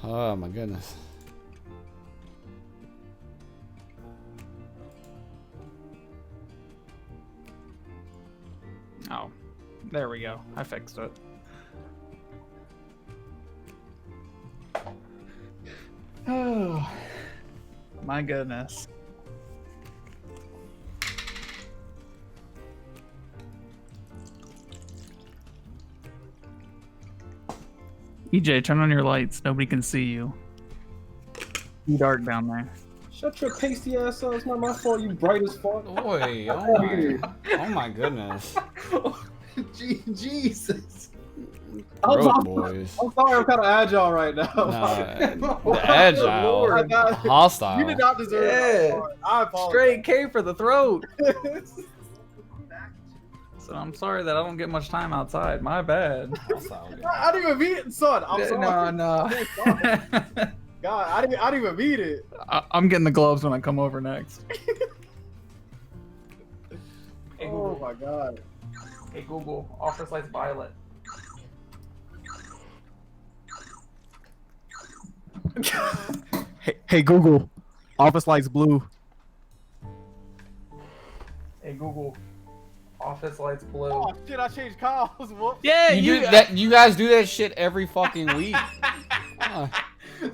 Oh my goodness. Oh, there we go. I fixed it. Oh, my goodness. EJ, turn on your lights. Nobody can see you. Too dark down there. Shut your pasty ass up. It's not my fault. You bright as fuck. Boy, oh my goodness. Jesus. Broke boys. I'm sorry. I'm kind of agile right now. The agile, hostile. You did not deserve it. I apologize. Straight K for the throat. So I'm sorry that I don't get much time outside. My bad. I didn't even mean it, son. I'm sorry. No. God, I didn't even mean it. I'm getting the gloves when I come over next. Oh my God. Hey Google, office lights violet. Hey Google, office lights blue. Hey Google, office lights blue. Oh shit! I changed Kyle's. Whoops. Yeah, You do that. You guys do that shit every fucking week.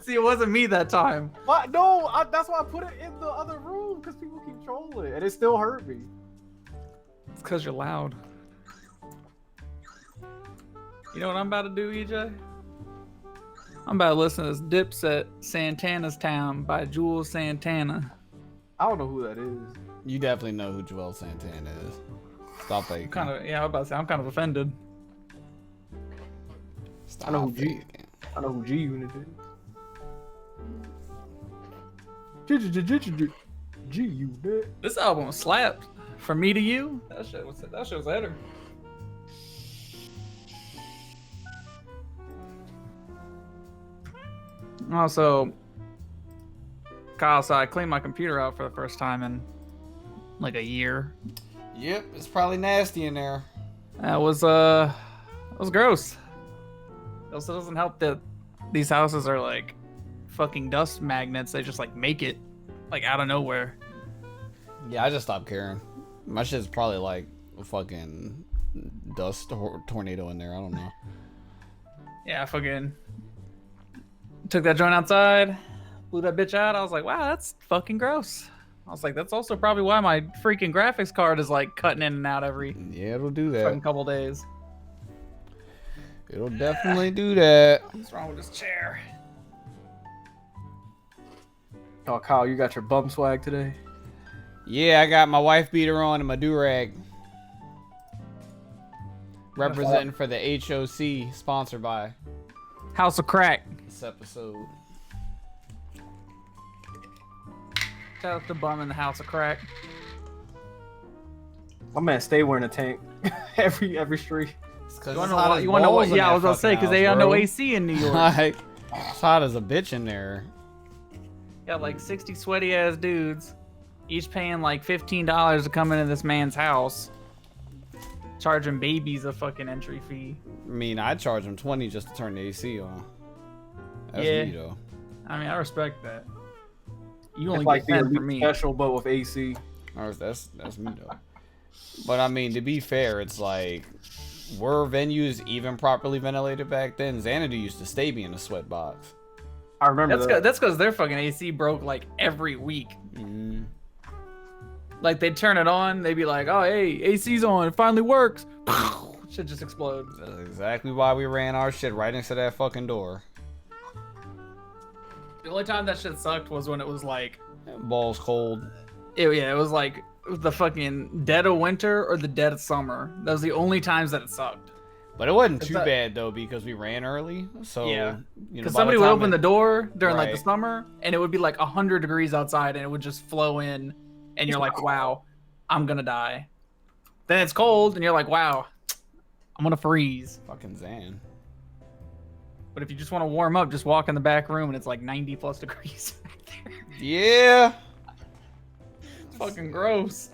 See, it wasn't me that time. What? No, that's why I put it in the other room because people keep trolling, and it still hurt me. It's because you're loud. You know what I'm about to do, EJ? I'm about to listen to this Dipset Santana's Town by Jules Santana. I don't know who that is. You definitely know who Joel Santana is. Stop faking. Yeah, I'm about to say I'm kind of offended. Stop I know who faking. I know who G Unit is. G Unit. This album slapped. From Me to You. That shit was header. Also, Kyle, so I cleaned my computer out for the first time in like a year. Yep, it's probably nasty in there. That was gross. It also doesn't help that these houses are like fucking dust magnets. They just like make it like out of nowhere. Yeah, I just stopped caring. My shit's probably like a fucking dust tornado in there. I don't know. Yeah, I fucking took that joint outside, blew that bitch out. I was like, wow, that's fucking gross. I was like, that's also probably why my freaking graphics card is like cutting in and out every Yeah, it'll do that. fucking couple days. It'll definitely do that. What's wrong with this chair? Oh, Kyle, you got your bum swag today? Yeah, I got my wife beater on and my do-rag. Representing for the HOC, sponsored by House of Crack. this episode. Shout out to Bum in the House of Crack. My man stay wearing a tank every street. You want to know what? Yeah, I was gonna say because they got no AC in New York. Like, it's hot as a bitch in there. Got like 60 sweaty ass dudes, each paying like $15 to come into this man's house, charging babies a fucking entry fee. I mean, I'd charge them $20 just to turn the AC on. That's Yeah. me though. I mean, I respect that. You only It's like get the 10 for elite me. special, but with AC. That's me though. But I mean, to be fair, it's like, were venues even properly ventilated back then? Xanadu used to stay being a sweat box. I remember That's because their fucking AC broke like every week. Mm-hmm. Like they'd turn it on, they'd be like, "Oh, hey, AC's on, it finally works." Shit just explode. That's exactly why we ran our shit right into that fucking door. The only time that shit sucked was when it was like, Balls cold. it was like the fucking dead of winter or the dead of summer. That was the only times that it sucked. But it wasn't too that- bad though because we ran early. So Yeah. you know, Because by somebody the would time open the door during like the Right. summer, and it would be like 100 degrees outside, and it would just flow in, and you're like, "Wow, I'm gonna die." Then it's cold, and you're like, "Wow, I'm gonna freeze." fucking Zan. But if you just want to warm up, just walk in the back room and it's like 90 plus degrees back there. Yeah. It's fucking gross.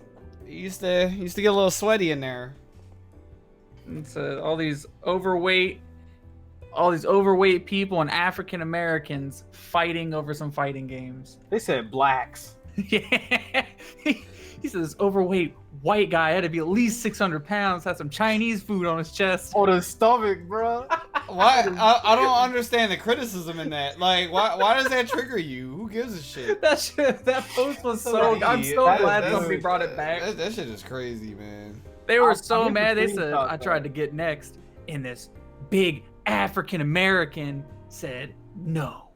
It used to get a little sweaty in there. It's all these overweight people and African Americans fighting over some fighting games. They said blacks. Yeah. He says overweight white guy had to be at least 600 pounds, had some Chinese food on his chest. On his stomach, bro. Why? I don't understand the criticism in that. Like, why does that trigger you? Who gives a shit? That post was so. I'm so glad somebody brought it back. That shit is crazy, man. They were I so get the mad. They screenshot, said I tried to get next, and this big African American said no.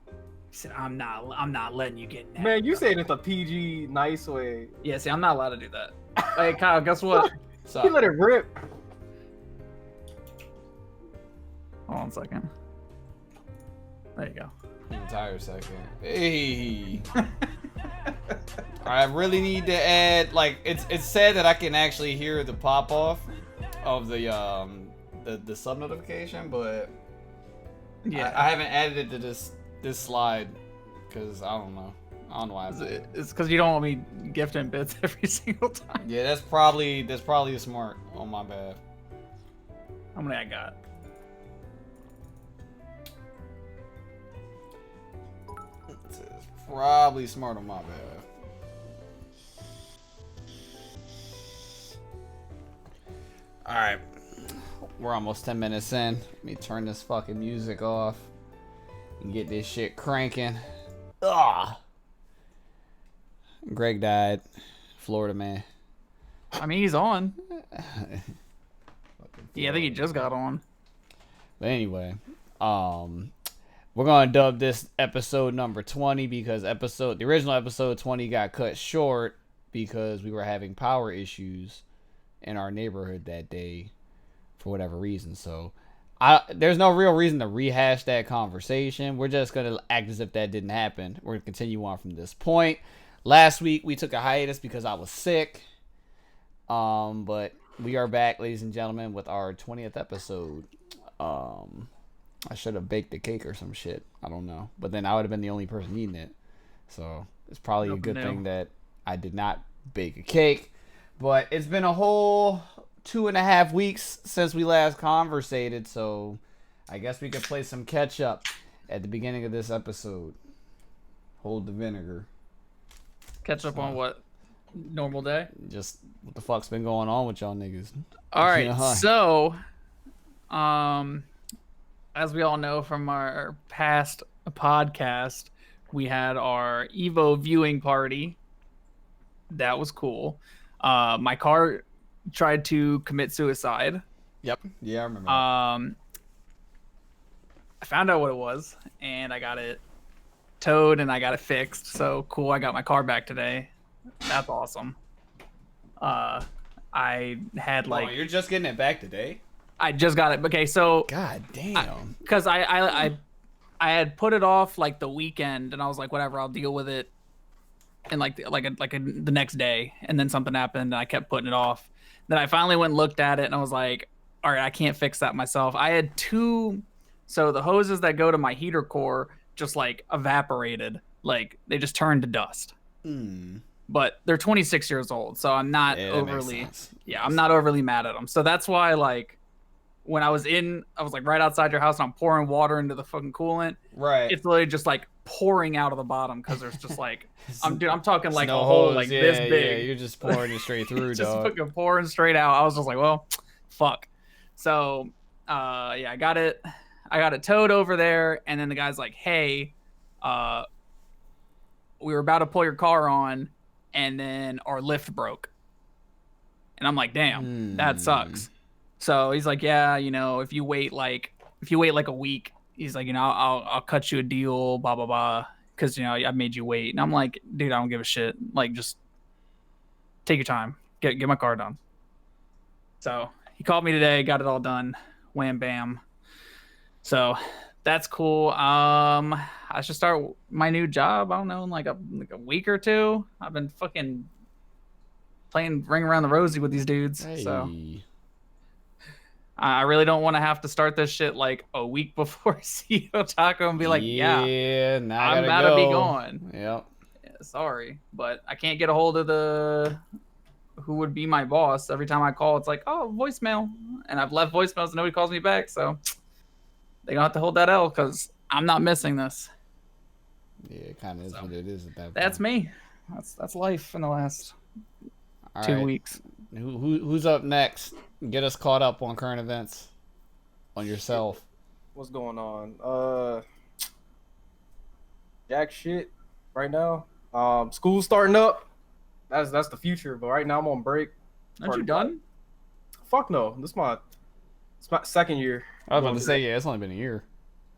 He said I'm not letting you get next. Man, you saying it the PG nice way. Yeah, see, I'm not allowed to do that. Hey, Kyle, guess what? He let it rip. Hold on a second. There you go. Entire second. Hey. I really need to add, like, it's said that I can actually hear the pop off of the sub notification, but Yeah, I haven't added it to this slide because I don't know why. it's because you don't want me gifting bits every single time. Yeah, that's probably smart on my bad. How many I got? It's probably smart on my bad. All right, we're almost 10 minutes in. Let me turn this fucking music off and get this shit cranking. Ugh. Greg died. Florida man. I mean, he's on. Yeah, I think he just got on. But anyway, we're gonna dub this episode number 20 because the original episode 20 got cut short because we were having power issues in our neighborhood that day for whatever reason. So there's no real reason to rehash that conversation. We're just gonna act as if that didn't happen. We're gonna continue on from this point. Last week we took a hiatus because I was sick. But we are back, ladies and gentlemen, with our 20th episode. I should have baked a cake or some shit. I don't know. But then I would have been the only person eating it. So it's probably a good thing that I did not bake a cake. But it's been a whole 2.5 weeks since we last conversated. So I guess we could play some catch up at the beginning of this episode. Hold the vinegar. Catch up on what? Normal day? Just what the fuck's been going on with y'all niggas. All right, so as we all know from our past podcast, we had our Evo viewing party. That was cool. My car tried to commit suicide. Yep. Yeah, I remember. I found out what it was, and I got it towed, and I got it fixed. So cool, I got my car back today. That's awesome. I had like... Oh, you're just getting it back today? I just got it. Okay, so... God damn. Because I had put it off like the weekend, and I was like, whatever, I'll deal with it in the next day. And then something happened, and I kept putting it off. Then I finally went and looked at it, and I was like, all right, I can't fix that myself. I had two... So the hoses that go to my heater core just like evaporated. Like they just turned to dust. But they're 26 years old, so I'm not overly... Yeah, I'm not overly mad at them. So that's why, like, when I was like right outside your house and I'm pouring water into the fucking coolant. Right. It's literally just like pouring out of the bottom because there's just like, I'm talking like a no hole holes. like Yeah, this big. Yeah, you're just pouring it straight through, just dog. fucking pouring straight out. I was just like, well, fuck. So, yeah, I got it towed over there, and then the guy's like, hey, we were about to pull your car on, and then our lift broke. And I'm like, damn, that sucks. So he's like, yeah, you know, if you wait like a week, he's like, you know, I'll cut you a deal, blah blah blah, because you know I made you wait. And I'm like, dude, I don't give a shit. Like, just take your time, get my car done. So he called me today, got it all done, wham bam. So that's cool. I should start my new job. I don't know, in like a week or two. I've been fucking playing Ring Around the Rosie with these dudes. Hey. So I really don't want to have to start this shit like a week before CEO Taco and be like, yeah, Yeah, now I I'm gotta about to be go. gone. Yep. Yeah, sorry, but I can't get a hold of the who would be my boss. Every time I call, it's like, oh, voicemail, and I've left voicemails and nobody calls me back. So they gonna have to hold that L because I'm not missing this. Yeah, it kind of is So what it is at that that's point. me. That's life in the last All 2 weeks. Who's up next? Get us caught up on current events on Shit. yourself. What's going on? Jack shit right now. School's starting up. That's the future. But right now I'm on break. Aren't you done? Fuck no. It's my second year. I was about going to to say, that. yeah, it's only been a year.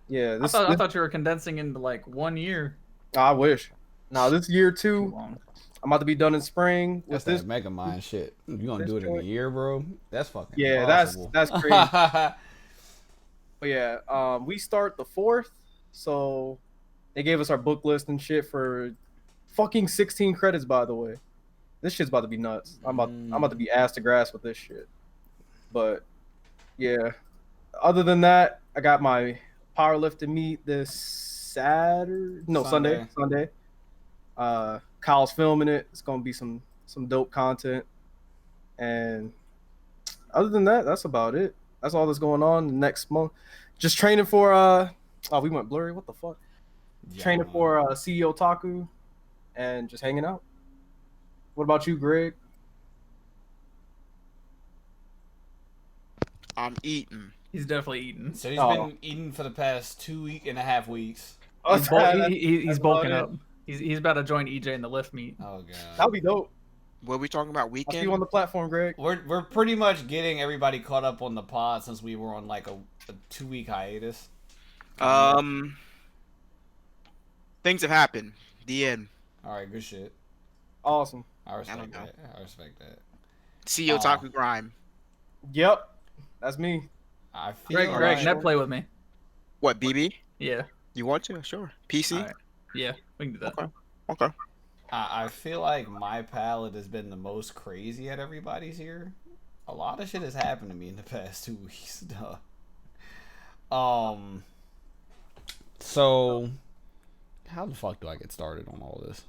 Yeah, I thought you were condensing into like 1 year. I wish. Now this year Too too, long. I'm about to be done in spring That's with this. that Mega Mind shit. You gonna This do it in a joint. year, bro? That's fucking Yeah, impossible. that's crazy. But yeah, we start the 4th, so they gave us our book list and shit for fucking 16 credits. By the way, this shit's about to be nuts. I'm about to be ass to grass with this shit. But yeah, other than that, I got my powerlifting meet this Saturday, no Sunday. Sunday. Kyle's filming it. It's gonna be some dope content. And other than that, that's about it. That's all that's going on the next month. Just training for oh, we went blurry. What the fuck? Yeah, Training for CEO Taku and just hanging out. What about you, Greg? I'm eating. He's definitely eating. So he's Oh. been eating for the past 2.5 weeks. He's, he's That's bulking about up. He's about to join EJ in the lift meet. Oh god. That'll be dope. What are we talking about? I'll see Weekend? you on the platform, Greg. We're pretty much getting everybody caught up on the pod since we were on like a 2-week hiatus. Things have happened. The end. All right, good shit. Awesome. I don't respect know. that. I respect that. CEO Taku Grime. Yep, that's me. I feel Greg, like net play with me. What, BB? Yeah. You want to? Sure. PC? All right. Yeah, we can do that. Okay. Okay. I feel like my palette has been the most crazy at everybody's here. A lot of shit has happened to me in the past 2 weeks. So how the fuck do I get started on all this?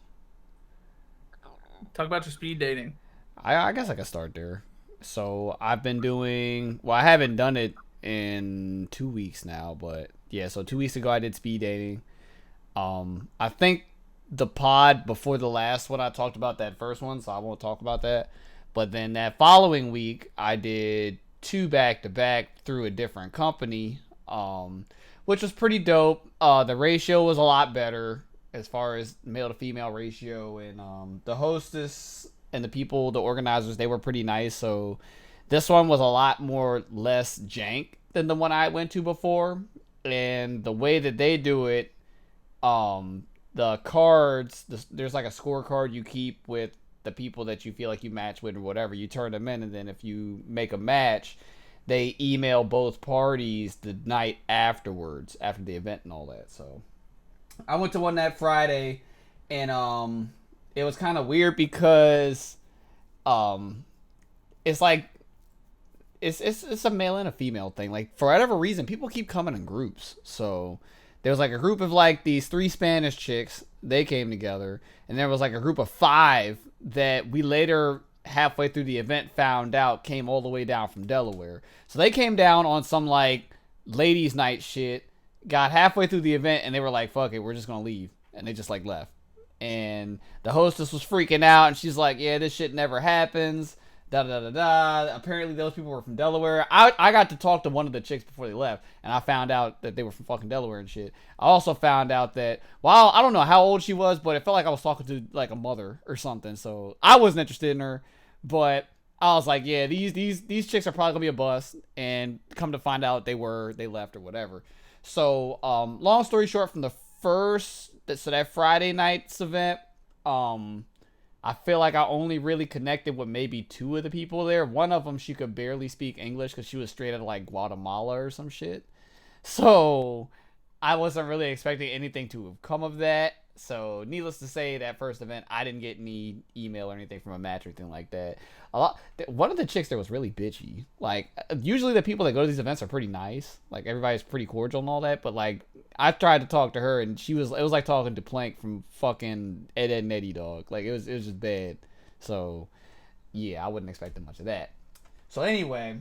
Talk about your speed dating. I guess I can start there. So I've been doing, well, I haven't done it in 2 weeks now, but yeah, so 2 weeks ago I did speed dating. I think the pod before the last one I talked about that first one, so I won't talk about that. But then that following week I did 2 back-to-back through a different company, which was pretty dope. The ratio was a lot better as far as male to female ratio, and the hostess and the people, the organizers, they were pretty nice. So this one was a lot more less jank than the one I went to before. And the way that they do it, the cards, there's like a scorecard you keep with the people that you feel like you match with or whatever. You turn them in, and then if you make a match, they email both parties the night afterwards, after the event and all that. So I went to one that Friday, and it was kind of weird because it's like it's a male and a female thing. Like, for whatever reason, people keep coming in groups. So there was like a group of like these 3 Spanish chicks. They came together, and there was like a group of 5 that we later, halfway through the event, found out came all the way down from Delaware. So they came down on some like ladies' night shit. Got halfway through the event, and they were like, "Fuck it, we're just gonna leave," and they just like left. And the hostess was freaking out, and she's like, "Yeah, this shit never happens." Da da da da. Apparently, those people were from Delaware. I got to talk to one of the chicks before they left, and I found out that they were from fucking Delaware and shit. I also found out that, well, I don't know how old she was, but it felt like I was talking to like a mother or something. So I wasn't interested in her, but I was like, yeah, these chicks are probably gonna be a bust. And come to find out, they left or whatever. So long story short, from the first, so that Friday night's event, I feel like I only really connected with maybe 2 of the people there. One of them, she could barely speak English because she was straight out of like Guatemala or some shit. So I wasn't really expecting anything to have come of that. So, needless to say, that first event, I didn't get any email or anything from a match or anything like that. One of the chicks there was really bitchy. Like, usually the people that go to these events are pretty nice. Like, everybody's pretty cordial and all that. But like, I tried to talk to her, and it was like talking to Plank from fucking Ed, Edd n Eddy, dog. Like, it was just bad. So, yeah, I wouldn't expect much of that. So anyway,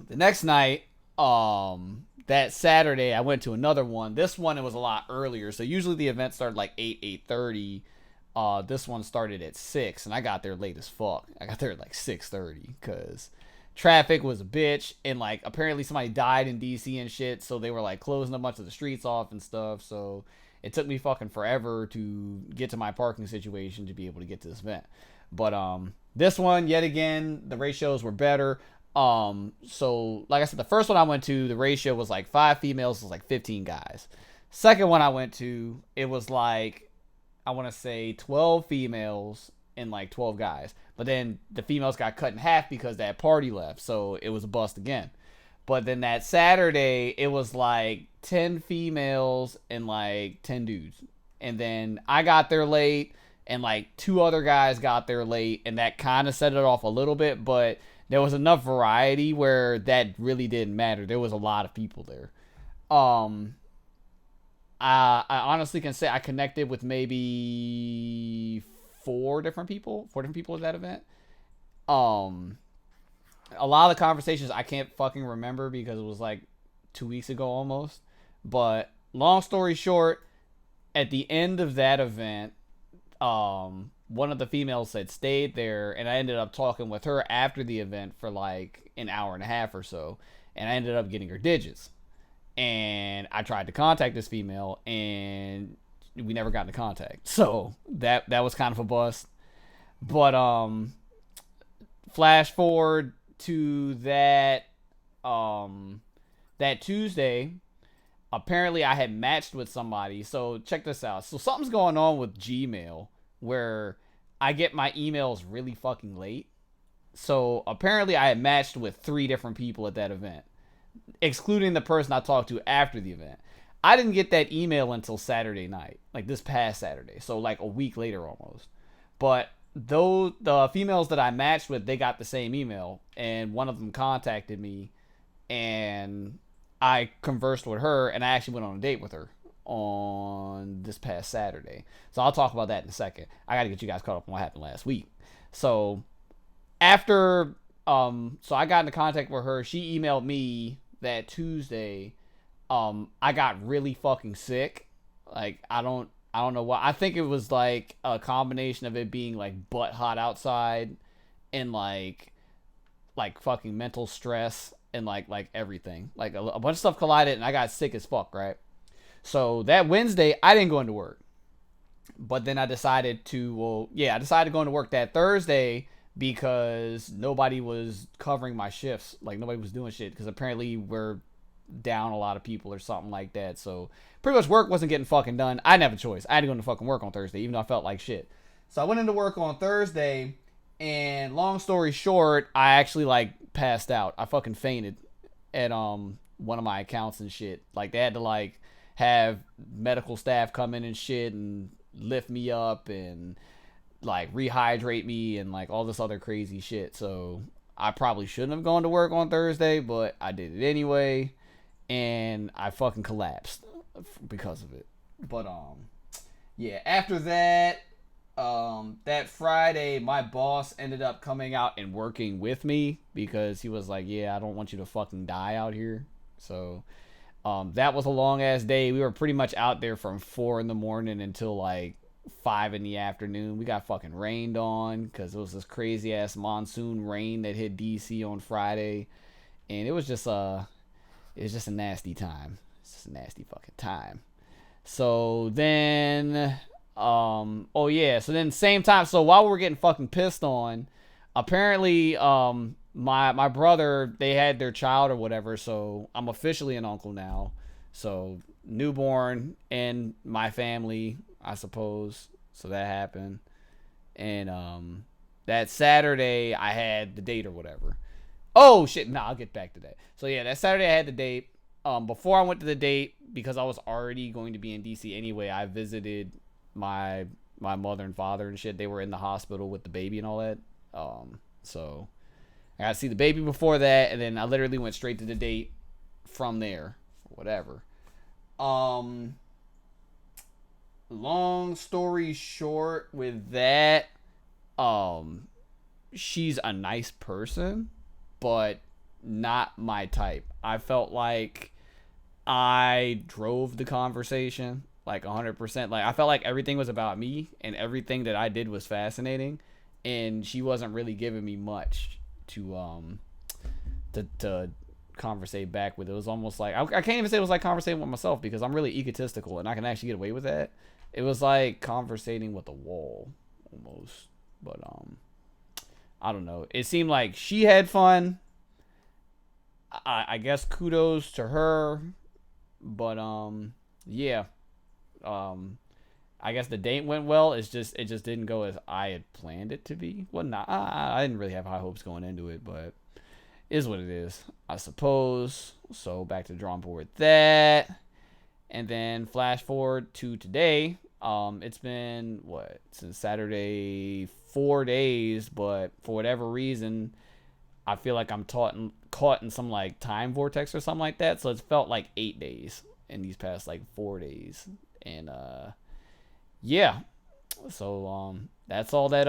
the next night, that Saturday, I went to another one. This one, it was a lot earlier. So usually the event started like 8:30. This one started at 6, and I got there late as fuck. I got there at like 6:30 because traffic was a bitch, and like apparently somebody died in DC and shit, so they were like closing a bunch of the streets off and stuff. So it took me fucking forever to get to my parking situation to be able to get to this event. But this one, yet again, the ratios were better. So like I said, the first one I went to, the ratio was like 5 females, was like 15 guys. Second one I went to, it was like, I want to say 12 females and like 12 guys. But then the females got cut in half because that party left, so it was a bust again. But then that Saturday, it was like 10 females and like 10 dudes. And then I got there late, and like 2 other guys got there late, and that kind of set it off a little bit, but there was enough variety where that really didn't matter. There was a lot of people there. I honestly can say I connected with maybe 4 different people at that event. A lot of the conversations I can't fucking remember because it was like 2 weeks ago almost. But long story short, at the end of that event, one of the females had stayed there, and I ended up talking with her after the event for like an hour and a half or so, and I ended up getting her digits. And I tried to contact this female, and we never got into contact. So that was kind of a bust. But flash forward to that Tuesday, apparently I had matched with somebody. So check this out. So something's going on with Gmail where I get my emails really fucking late. So apparently I had matched with 3 different people at that event, excluding the person I talked to after the event. I didn't get that email until Saturday night, like this past Saturday. So like a week later almost. But though the females that I matched with, they got the same email, and one of them contacted me, and I conversed with her, and I actually went on a date with her on this past Saturday. So I'll talk about that in a second. I got to get you guys caught up on what happened last week. So after so I got into contact with her. She emailed me that Tuesday. I got really fucking sick. Like I don't know why. I think it was like a combination of it being like butt hot outside and like fucking mental stress and like everything. Like a bunch of stuff collided, and I got sick as fuck, right? So that Wednesday, I didn't go into work. But then I decided to go into work that Thursday because nobody was covering my shifts. Like nobody was doing shit because apparently we're down a lot of people or something like that. So pretty much work wasn't getting fucking done. I didn't have a choice. I had to go into fucking work on Thursday, even though I felt like shit. So I went into work on Thursday, and long story short, I actually like passed out. I fucking fainted at one of my accounts and shit. Like they had to like have medical staff come in and shit and lift me up and like rehydrate me and like all this other crazy shit. So I probably shouldn't have gone to work on Thursday, but I did it anyway, and I fucking collapsed because of it. But yeah, after that, that Friday, my boss ended up coming out and working with me because he was like, yeah, I don't want you to fucking die out here. So that was a long ass day. We were pretty much out there from 4 in the morning until like 5 in the afternoon. We got fucking rained on because it was this crazy ass monsoon rain that hit DC on Friday, and it was just a nasty time. It's just a nasty fucking time. So then so then same time, so while we were getting fucking pissed on, apparently my brother, they had their child or whatever, so I'm officially an uncle now. So newborn in my family, I suppose. So that happened. And that Saturday I had the date or whatever. Oh shit, nah, I'll get back to that. So yeah, that Saturday I had the date. Before I went to the date, because I was already going to be in DC anyway, I visited my mother and father and shit, they were in the hospital with the baby and all that. So I got to see the baby before that, and then I literally went straight to the date from there, whatever. Long story short with that, she's a nice person, but not my type. I felt like I drove the conversation like 100%. Like I felt like everything was about me and everything that I did was fascinating, and she wasn't really giving me much to conversate back with. It was almost like I can't even say it was like conversating with myself because I'm really egotistical and I can actually get away with that. It was like conversating with a wall almost. But I don't know. It seemed like she had fun. I guess kudos to her. But yeah. I guess the date went well. It just didn't go as I had planned it to be. Well, not. I didn't really have high hopes going into it, but is what it is, I suppose. So back to the drawing board with that, and then flash forward to today. It's been what since Saturday, 4 days, but for whatever reason, I feel like I'm caught in some like time vortex or something like that. So it's felt like 8 days in these past like 4 days, and yeah. So that's all that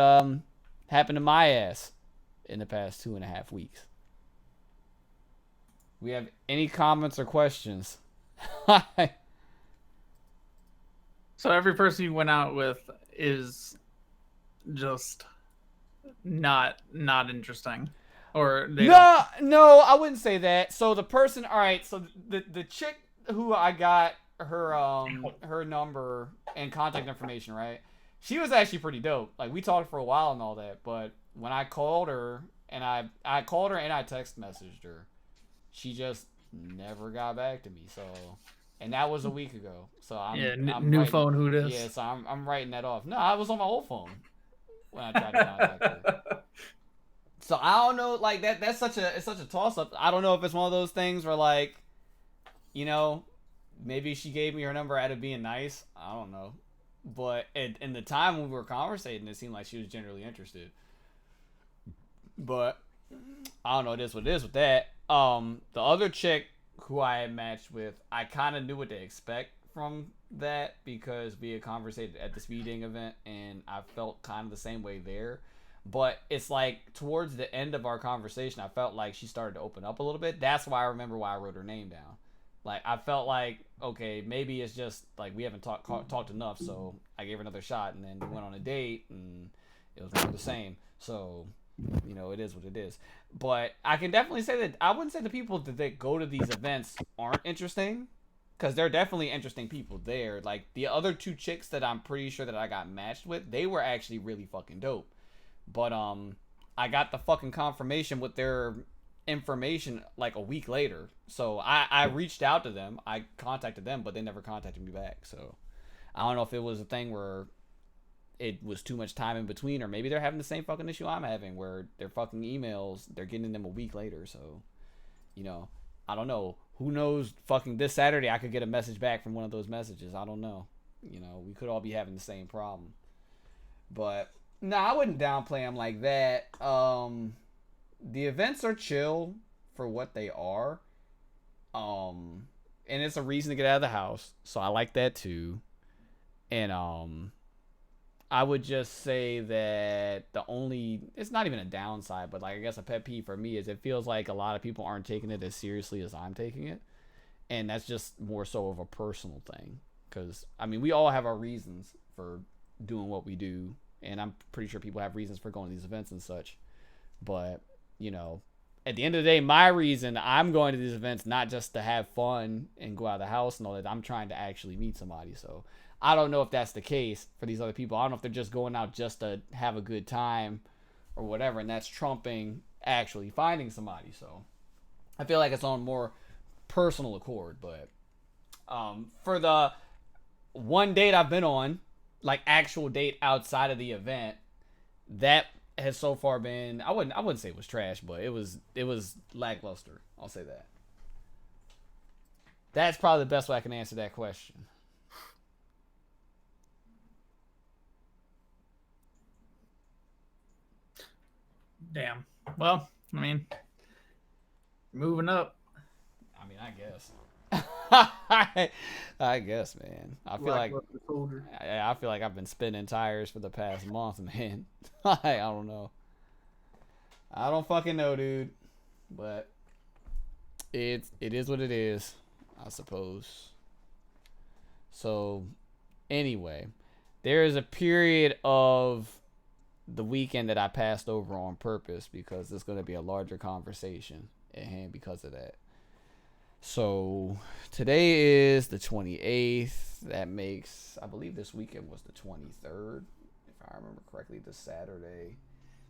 happened to my ass in the past 2.5 weeks. We have any comments or questions? So every person you went out with is just not interesting, or they don't... No, I wouldn't say that. So the person, all right. So the chick who I got her number and contact information, right? She was actually pretty dope. Like we talked for a while and all that, but when I called her and I called her and I text messaged her, she just never got back to me. So, and that was a week ago. So I'm new writing, phone. Who this? Yeah, so I'm writing that off. No, I was on my old phone when I tried to contact her. So I don't know, like that's such a toss up. I don't know if it's one of those things where like, you know, maybe she gave me her number out of being nice. I don't know, but in the time when we were conversating, it seemed like she was generally interested. But I don't know. It is what it is with that. The other chick who I had matched with, I kind of knew what to expect from that because we had conversated at the speeding event, and I felt kind of the same way there. But it's like towards the end of our conversation, I felt like she started to open up a little bit. That's why I remember why I wrote her name down. Like I felt like, okay, maybe it's just like we haven't talked enough, so I gave her another shot, and then we went on a date, and it was more the same. So, you know, it is what it is. But I can definitely say that I wouldn't say the people that go to these events aren't interesting, because they're definitely interesting people there. Like the other two chicks that I'm pretty sure that I got matched with, they were actually really fucking dope. But I got the fucking confirmation with their information like a week later. So I reached out to them. I contacted them, but they never contacted me back. So I don't know if it was a thing where it was too much time in between, or maybe they're having the same fucking issue I'm having where their fucking emails, they're getting them a week later. So, you know, I don't know. Who knows? Fucking this Saturday, I could get a message back from one of those messages. I don't know. You know, we could all be having the same problem. But no, I wouldn't downplay them like that. The events are chill for what they are. And it's a reason to get out of the house, so I like that too. And I would just say that it's not even a downside, but like I guess a pet peeve for me is it feels like a lot of people aren't taking it as seriously as I'm taking it. And that's just more so of a personal thing. Because, I mean, we all have our reasons for doing what we do. And I'm pretty sure people have reasons for going to these events and such. But, you know, at the end of the day, my reason I'm going to these events, not just to have fun and go out of the house and all that, I'm trying to actually meet somebody. So I don't know if that's the case for these other people. I don't know if they're just going out just to have a good time or whatever, and that's trumping actually finding somebody. So I feel like it's on more personal accord. But for the one date I've been on, like actual date outside of the event, that has so far been, I wouldn't say it was trash, but it was lackluster. I'll say that. That's probably the best way I can answer that question. Damn. Well, I mean, moving up. I mean, I guess. I guess, man. I feel like Lackluster soldier. I feel like I've been spinning tires for the past month, man. I don't know. I don't fucking know, dude. But it is what it is, I suppose. So anyway, there is a period of the weekend that I passed over on purpose because there's going to be a larger conversation at hand because of that. So today is the 28th. That makes, I believe this weekend was the 23rd, if I remember correctly, the Saturday.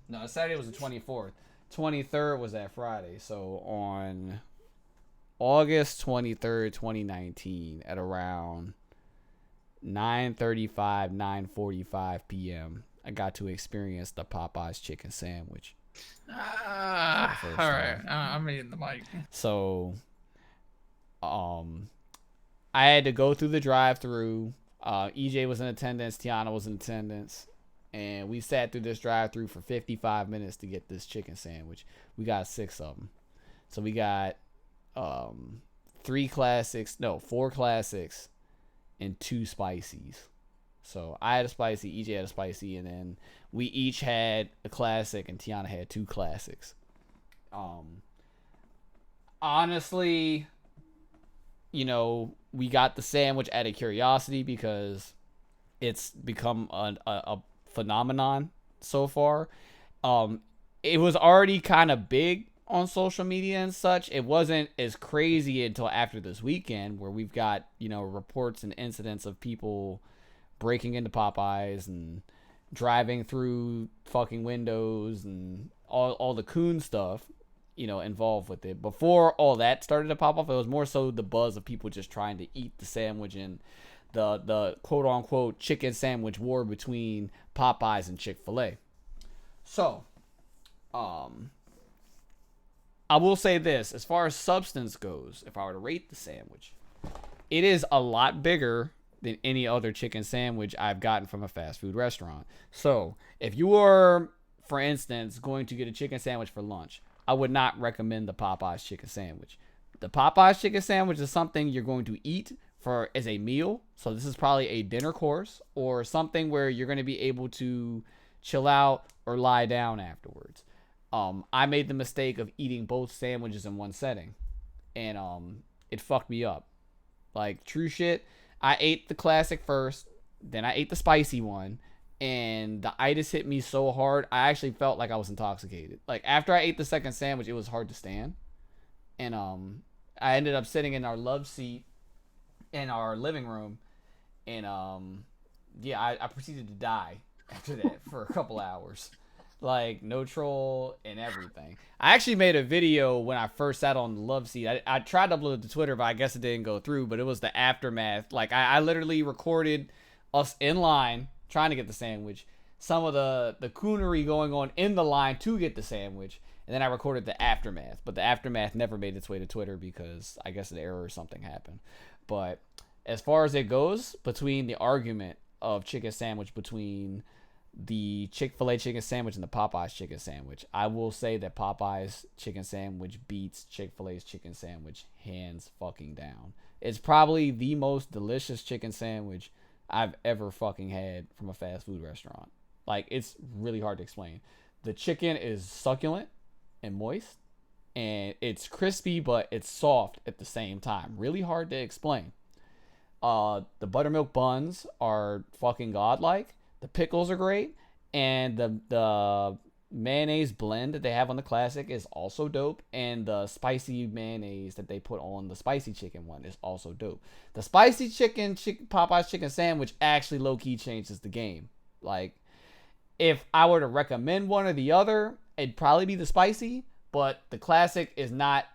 No, Saturday was the 24th. 23rd was that Friday. So on August 23rd, 2019, at around 9:35, 9:45 p.m., I got to experience the Popeyes chicken sandwich. All right. I'm eating the mic. So, I had to go through the drive-through. EJ was in attendance. Tiana was in attendance. And we sat through this drive-through for 55 minutes to get this chicken sandwich. We got 6 of them. So we got 4 classics, and 2 spicies. So I had a spicy, EJ had a spicy, and then we each had a classic, and Tiana had 2 classics. Honestly, we got the sandwich out of curiosity because it's become a phenomenon so far. It was already kind of big on social media and such. It wasn't as crazy until after this weekend where we've got, reports and incidents of people breaking into Popeyes and driving through fucking windows and all the coon stuff, involved with it. Before all that started to pop off, it was more so the buzz of people just trying to eat the sandwich and the quote unquote chicken sandwich war between Popeyes and Chick-fil-A. So, I will say this, as far as substance goes, if I were to rate the sandwich, it is a lot bigger than any other chicken sandwich I've gotten from a fast food restaurant. So, if you are, for instance, going to get a chicken sandwich for lunch, I would not recommend the Popeyes chicken sandwich. The Popeyes chicken sandwich is something you're going to eat for as a meal. So this is probably a dinner course or something where you're going to be able to chill out or lie down afterwards. I made the mistake of eating both sandwiches in one setting, and it fucked me up. Like, true shit. I ate the classic first, then I ate the spicy one, and the itis hit me so hard, I actually felt like I was intoxicated. Like, after I ate the second sandwich, it was hard to stand. And I ended up sitting in our love seat in our living room, and I proceeded to die after that for a couple hours. Like, no troll and everything. I actually made a video when I first sat on the love seat. I tried to upload it to Twitter, but I guess it didn't go through. But it was the aftermath. Like, I literally recorded us in line trying to get the sandwich. Some of the coonery going on in the line to get the sandwich. And then I recorded the aftermath. But the aftermath never made its way to Twitter because I guess an error or something happened. But as far as it goes, between the argument of chicken sandwich between the Chick-fil-A chicken sandwich and the Popeyes chicken sandwich, I will say that Popeyes chicken sandwich beats Chick-fil-A's chicken sandwich hands fucking down. It's probably the most delicious chicken sandwich I've ever fucking had from a fast food restaurant. Like, it's really hard to explain. The chicken is succulent and moist, and it's crispy, but it's soft at the same time. Really hard to explain. The buttermilk buns are fucking godlike. The pickles are great, and the mayonnaise blend that they have on the classic is also dope, and the spicy mayonnaise that they put on the spicy chicken one is also dope. The spicy Popeyes chicken sandwich actually low-key changes the game. Like, if I were to recommend one or the other, it'd probably be the spicy, but the classic is not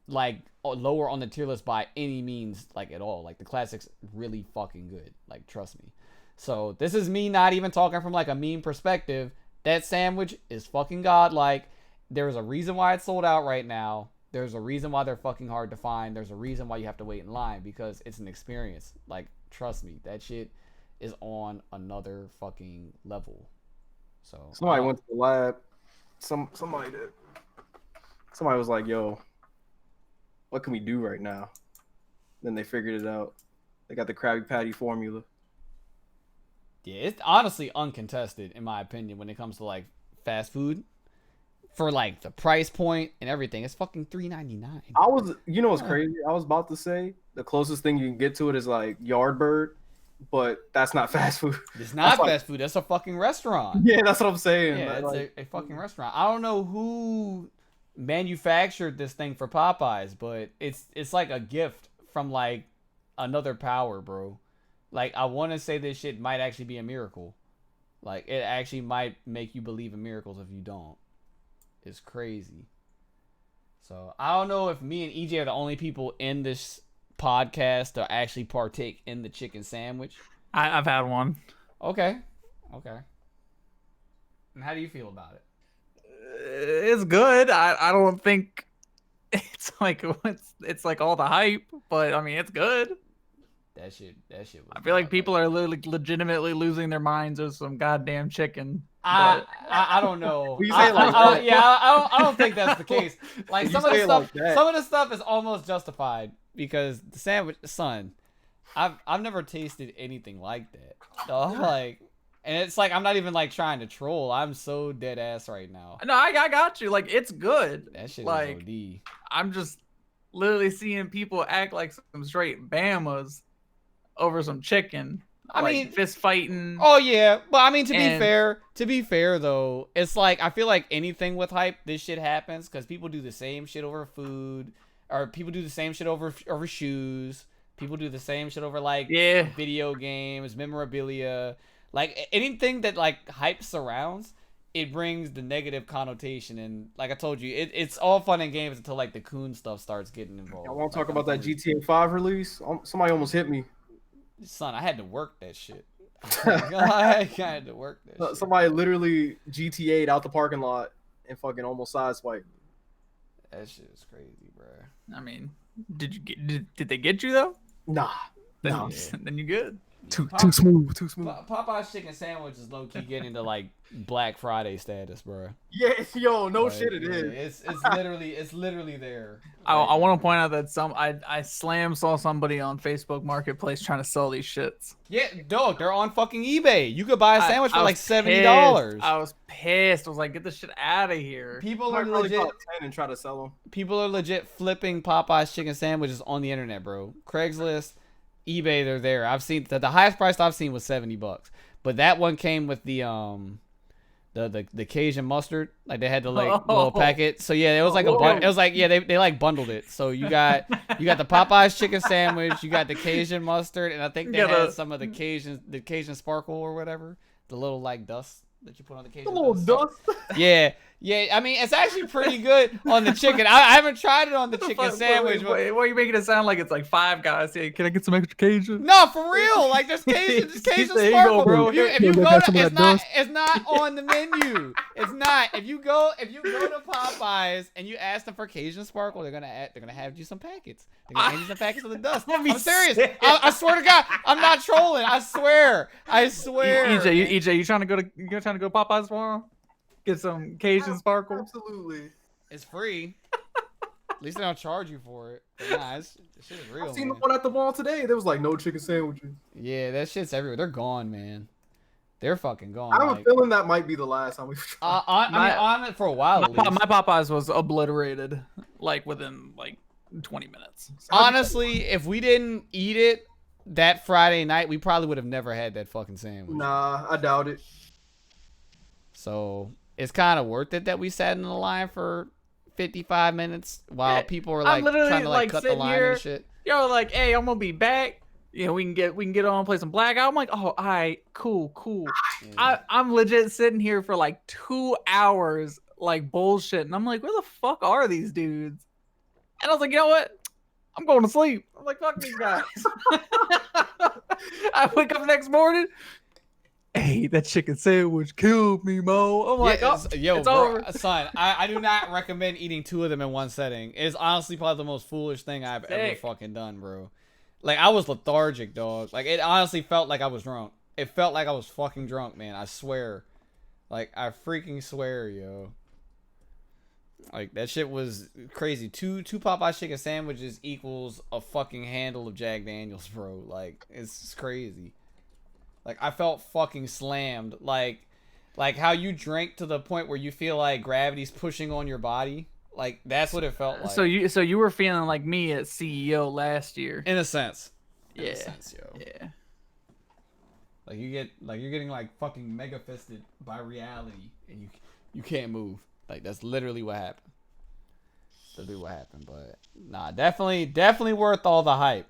like lower on the tier list by any means, like, at all. Like, the classic's really fucking good. Like, trust me. So this is me not even talking from like a meme perspective. That sandwich is fucking godlike. There's a reason why it's sold out right now. There's a reason why they're fucking hard to find. There's a reason why you have to wait in line, because it's an experience. Like, trust me, that shit is on another fucking level. So Somebody went to the lab. Somebody did. Somebody was like, "Yo, what can we do right now?" Then they figured it out. They got the Krabby Patty formula. Yeah, it's honestly uncontested in my opinion when it comes to like fast food. For like the price point and everything, it's fucking $3.99. You know what's crazy? I was about to say the closest thing you can get to it is like Yardbird, but that's not fast food. It's not That's fast food. That's a fucking restaurant. Yeah, that's what I'm saying. Yeah, it's Like, a fucking restaurant. I don't know who manufactured this thing for Popeyes, but it's like a gift from like another power, bro. Like I want to say this shit might actually be a miracle. Like it actually might make you believe in miracles if you don't. It's crazy. So I don't know if me and EJ are the only people in this podcast to actually partake in the chicken sandwich. I've had one. Okay. And how do you feel about it? It's good. I don't think it's like it's like all the hype, but I mean it's good. That shit was I feel like wild, people are legitimately losing their minds over some goddamn chicken. I don't know. When you say it like that. Yeah, I don't think that's the case. Like You some of say the it stuff, like that. some of the stuff is almost justified because the sandwich, son, I've never tasted anything like that. Dog, like, and it's like I'm not even like trying to troll. I'm so dead ass right now. No, I got you. Like it's good. That shit Like is OD. I'm just literally seeing people act like some straight Bamas over some chicken. I like, mean, fist fighting. Oh yeah, but I mean to And- be fair though, it's like I feel like anything with hype, this shit happens because people do the same shit over food, or people do the same shit over shoes. People do the same shit over like Yeah. video games, memorabilia, like anything that like hype surrounds. It brings the negative connotation, and like I told you, it's all fun and games until like the coon stuff starts getting involved. I want to Like, talk about that I'm- GTA 5 release. Somebody almost hit me. Son, I had to work that shit. I had to work that shit. Somebody literally GTA'd out the parking lot and fucking almost sideswiped. That shit is crazy, bro. I mean, did they get you though? Nah. Then, No. then you good. Too smooth. Too smooth. Popeye's chicken sandwich is low key getting to like Black Friday status, bro. Yeah, yo, no Like, shit, it yeah, is. it's literally there. I want to point out that I saw somebody on Facebook Marketplace trying to sell these shits. Yeah, dog, they're on fucking eBay. You could buy a sandwich for I like was $70. pissed. I was pissed. I was like, get this shit out of here. People I are really legit. call it 10 and try to sell them. People are legit flipping Popeye's chicken sandwiches on the internet, bro. Craigslist, eBay, they're there. I've seen the highest price I've seen was $70, but that one came with the Cajun mustard. Like they had the like little packet. So yeah, it was like it was like they like bundled it. So you got the Popeye's chicken sandwich, you got the Cajun mustard, and I think they had some of the Cajun sparkle or whatever, the little like dust that you put on the Cajun. A little dust. Yeah. I mean, it's actually pretty good on the chicken. I haven't tried it on the chicken sandwich. Wait, why are you making it sound like it's like Five Guys? Hey, can I get some extra Cajun? No, for real. Like there's Cajun There you sparkle, go, bro. If you go to, it's not on the menu. It's not. If you go to Popeyes and you ask them for Cajun sparkle, they're gonna have you some packets. They're gonna hand you some packets of the dust. I'm serious. I swear to God, I'm not trolling. I swear. EJ, you trying to go to Popeyes tomorrow? Get some Cajun sparkle. Absolutely. It's free. At least they don't charge you for it. But nah, this shit is real. I seen Man. the one at the mall today. There was like no chicken sandwiches. Yeah, that shit's everywhere. They're gone, man. They're fucking gone. I have a feeling that might be the last time we've tried. I mean, on it for a while. At least. My Popeyes was obliterated like within like 20 minutes. Honestly, if we didn't eat it that Friday night, we probably would have never had that fucking sandwich. Nah, I doubt it. So it's kind of worth it that we sat in the line for 55 minutes while people were like trying to like cut the line here, and shit. Yo, like, hey, I'm gonna be back. You know, we can get on and play some Blackout. I'm like, oh, all right, cool. Yeah. I'm legit sitting here for like 2 hours, like bullshit, and I'm like, where the fuck are these dudes? And I was like, you know what? I'm going to sleep. I'm like, fuck these guys. I wake up the next morning. Hey, that chicken sandwich killed me, Mo. I'm like, Yeah, oh, yo, it's bro, over. son, I do not recommend eating 2 of them in one setting. It's honestly probably the most foolish thing I've ever Sick. fucking done, bro. Like, I was lethargic, dog. Like, it honestly felt like I was drunk. It felt like I was fucking drunk, man. I swear. Like, I freaking swear, yo. Like that shit was crazy. Two Popeye chicken sandwiches equals a fucking handle of Jack Daniels, bro. Like it's crazy. Like I felt fucking slammed. Like how you drink to the point where you feel like gravity's pushing on your body. Like that's what it felt like. So you were feeling like me at CEO last year. In a sense. In Yeah. a sense, yo. Yeah. Like you're getting like fucking mega fisted by reality, and you can't move. Like that's literally what happened. Literally what happened. But nah, definitely worth all the hype.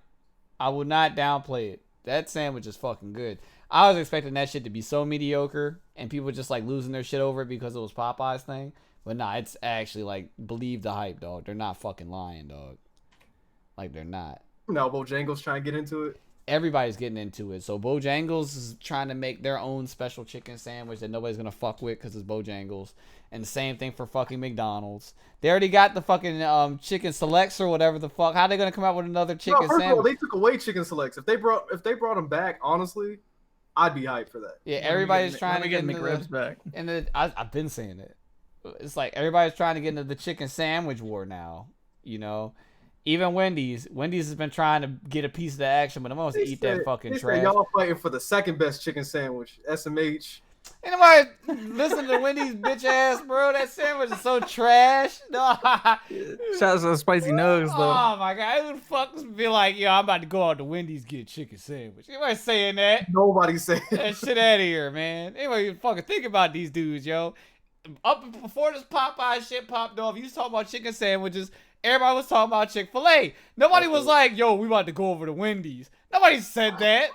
I would not downplay it. That sandwich is fucking good. I was expecting that shit to be so mediocre and people just like losing their shit over it because it was Popeye's thing. But nah, it's actually like believe the hype, dog. They're not fucking lying, dog. Like they're not. Now Bojangles trying to get into it. Everybody's getting into it. So Bojangles is trying to make their own special chicken sandwich that nobody's gonna fuck with because it's Bojangles. And the same thing for fucking McDonald's. They already got the fucking chicken selects or whatever the fuck. How are they gonna come out with another chicken First of all, sandwich? they took away chicken selects. If they brought them back, honestly, I'd be hyped for that. Yeah, everybody's trying to get get into McRibs back. And I've been saying it. It's like everybody's trying to get into the chicken sandwich war now. You know, even Wendy's has been trying to get a piece of the action, but I'm gonna eat that fucking trash. Y'all fighting for the second best chicken sandwich, SMH. Ain't nobody listen to Wendy's bitch ass, bro. That sandwich is so trash. No. Shout out to the spicy nugs though. Oh my god, who the fuck be like, yo, I'm about to go out to Wendy's get a chicken sandwich? Anybody saying that? Nobody saying That shit out of here, man. Anybody even fucking think about these dudes, yo? Up before this Popeye shit popped off, you was talking about chicken sandwiches. Everybody was talking about Chick-fil-A. Nobody was like, yo, we about to go over to Wendy's. Nobody said that.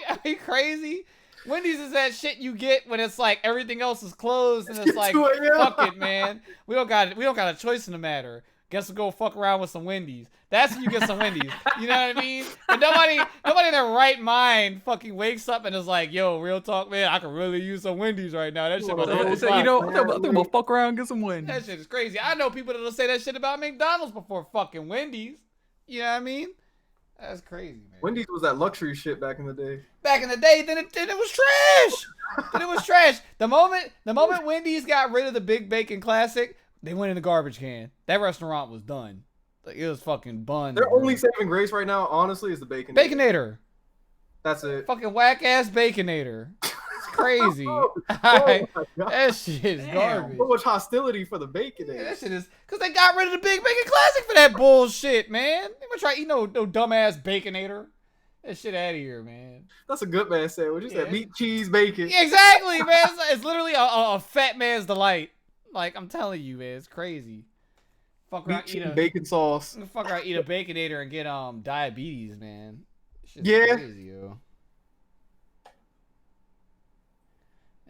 Are you crazy? Wendy's is that shit you get when it's like everything else is closed and it's like, fuck it, man. We don't got a choice in the matter. Guess we'll go fuck around with some Wendy's. That's when you get some Wendy's. You know what I mean? But nobody in their right mind fucking wakes up and is like, yo, real talk, man, I could really use some Wendy's right now. That shit about to hit the So, spot. you know, I think we'll fuck around and get some wings. That shit is crazy. I know people that'll say that shit about McDonald's before fucking Wendy's. You know what I mean? That's crazy, man. Wendy's was that luxury shit back in the day. Back in the day, then it was trash. Then it was trash. The moment Wendy's got rid of the Big Bacon Classic, they went in the garbage can. That restaurant was done. Like it was fucking buns. Their bro. only saving grace right now, honestly, is the Baconator. Baconator. That's it. Fucking whack ass Baconator. It's crazy. Oh, Alright. my God. That shit is Damn. garbage. So much hostility for the Yeah, Baconator. that shit is because they got rid of the Big Bacon Classic for that bullshit, man. They gonna try to eat no dumbass Baconator. That shit out of here, man. That's a good man sandwich. You Yeah. said meat, cheese, bacon. Yeah, exactly, man. It's literally a fat man's delight. Like I'm telling you, man, it's crazy. Fuck Meat, around, cheese, bacon sauce. fuck around, eat a Baconator and get diabetes, man. Shit's Yeah. crazy, yo.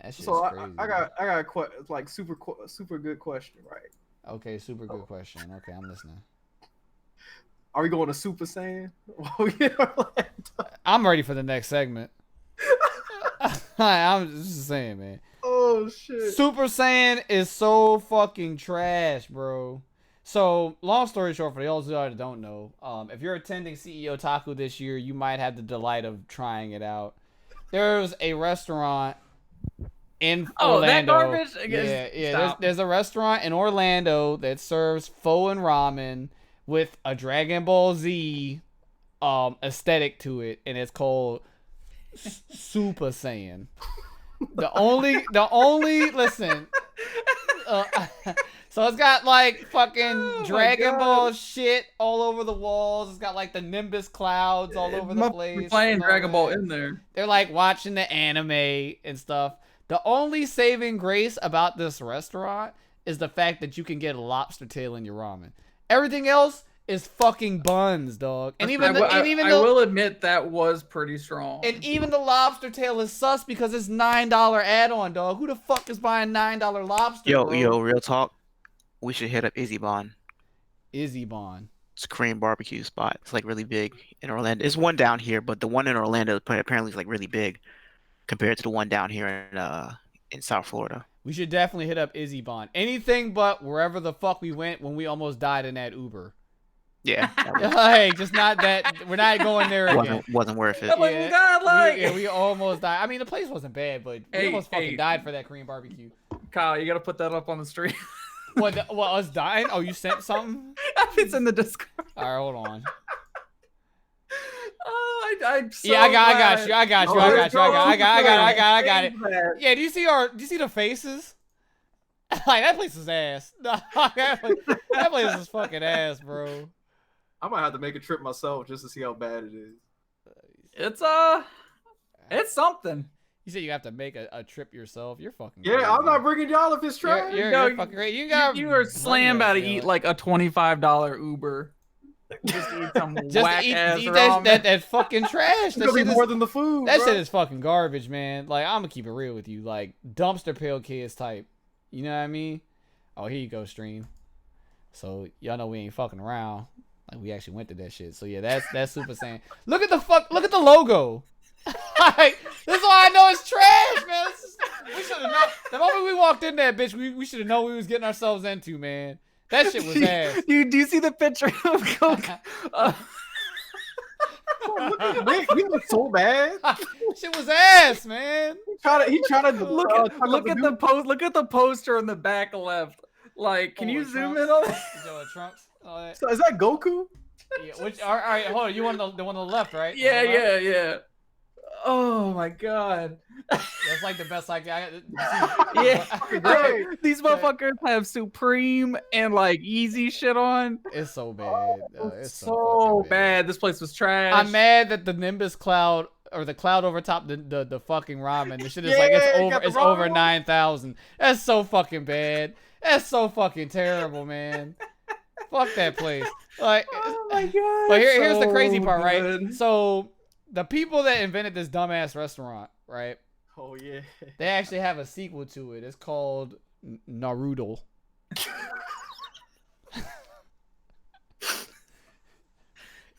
That shit's So crazy. I got a super good question, right? Okay, super good question. Okay, I'm listening. Are we going to Super Saiyan? While we in Orlando? I'm ready for the next segment. I'm just saying, man. Oh shit. Super Saiyan is so fucking trash, bro. So, long story short, for those that don't know, if you're attending CEO Taku this year, you might have the delight of trying it out. There's a restaurant in Orlando. That garbage? Yeah. Stop. There's a restaurant in Orlando that serves pho and ramen with a Dragon Ball Z aesthetic to it, and it's called Super Saiyan. The only listen. So it's got like fucking Dragon Ball shit all over the walls. It's got like the Nimbus clouds all over the place. Playing and all Dragon Ball that. in there. They're like watching the anime and stuff. The only saving grace about this restaurant is the fact that you can get a lobster tail in your ramen. Everything else is fucking buns, dog. And even I will admit that was pretty strong. and even the lobster tail is sus because it's $9 add-on, dog. Who the fuck is buying $9 lobster? Yo, bro? real talk. We should hit up Izzy Bon. Izzy Bon. It's a Korean barbecue spot. It's like really big in Orlando. There's one down here, but the one in Orlando apparently is like really big compared to the one down here in South Florida. We should definitely hit up Izzy Bon. Anything but wherever the fuck we went when we almost died in that Uber. Yeah, Like, just not that. We're not going there again. wasn't worth it. That was godlike. We almost died. I mean, the place wasn't bad, but we Hey, almost fucking hey. died for that Korean barbecue. Kyle, you gotta put that up on the street. What? Us dying? Oh, you sent something? It's in the Discord. All right, hold on. Oh, I'm so Yeah, I got glad. you. I got you. Oh, I let's got you. I go. got it. Yeah, do you see the faces? Like that place is ass. No, that place is fucking ass, bro. I might have to make a trip myself just to see how bad it is. It's something. You said you have to make a trip yourself. You're fucking Yeah, crazy. I'm not bringing y'all if it's trash. You're fucking crazy. You are slam about to eat like a $25 Uber just to eat some whack ass ramen. That fucking trash. It's gonna be more than the food. That bro. shit is fucking garbage, man. Like I'm gonna keep it real with you, like dumpster pale kids type. You know what I mean? Oh, here you go, stream. So y'all know we ain't fucking around. Like we actually went to that shit. So yeah, that's Super Saiyan. Look at the logo. Like, this is why I know it's trash, man. We should have known. The moment we walked in that bitch, we should have known what we was getting ourselves into, man. That shit was ass. Dude, do you see the picture of Coke? Look at Nick. He looks so bad. Shit was ass, man. He tried to look at the poster in the back left. Like, can you zoom in on that? Trunks. All that. So is that Goku? Yeah, all right, hold on. You want the one on the left, right? Yeah. Oh my god. That's like the best like Yeah. These motherfuckers have Supreme and like Yeezy shit on. It's so bad. It's so fucking bad. This place was trash. I'm mad that the Nimbus cloud or the cloud over top the fucking ramen. The shit is like it's over 9,000. That's so fucking bad. That's so fucking terrible, man. Fuck that place. Like, oh my god. But here's the crazy part, good. right? So the people that invented this dumbass restaurant, right? Oh yeah. They actually have a sequel to it. It's called Naruto.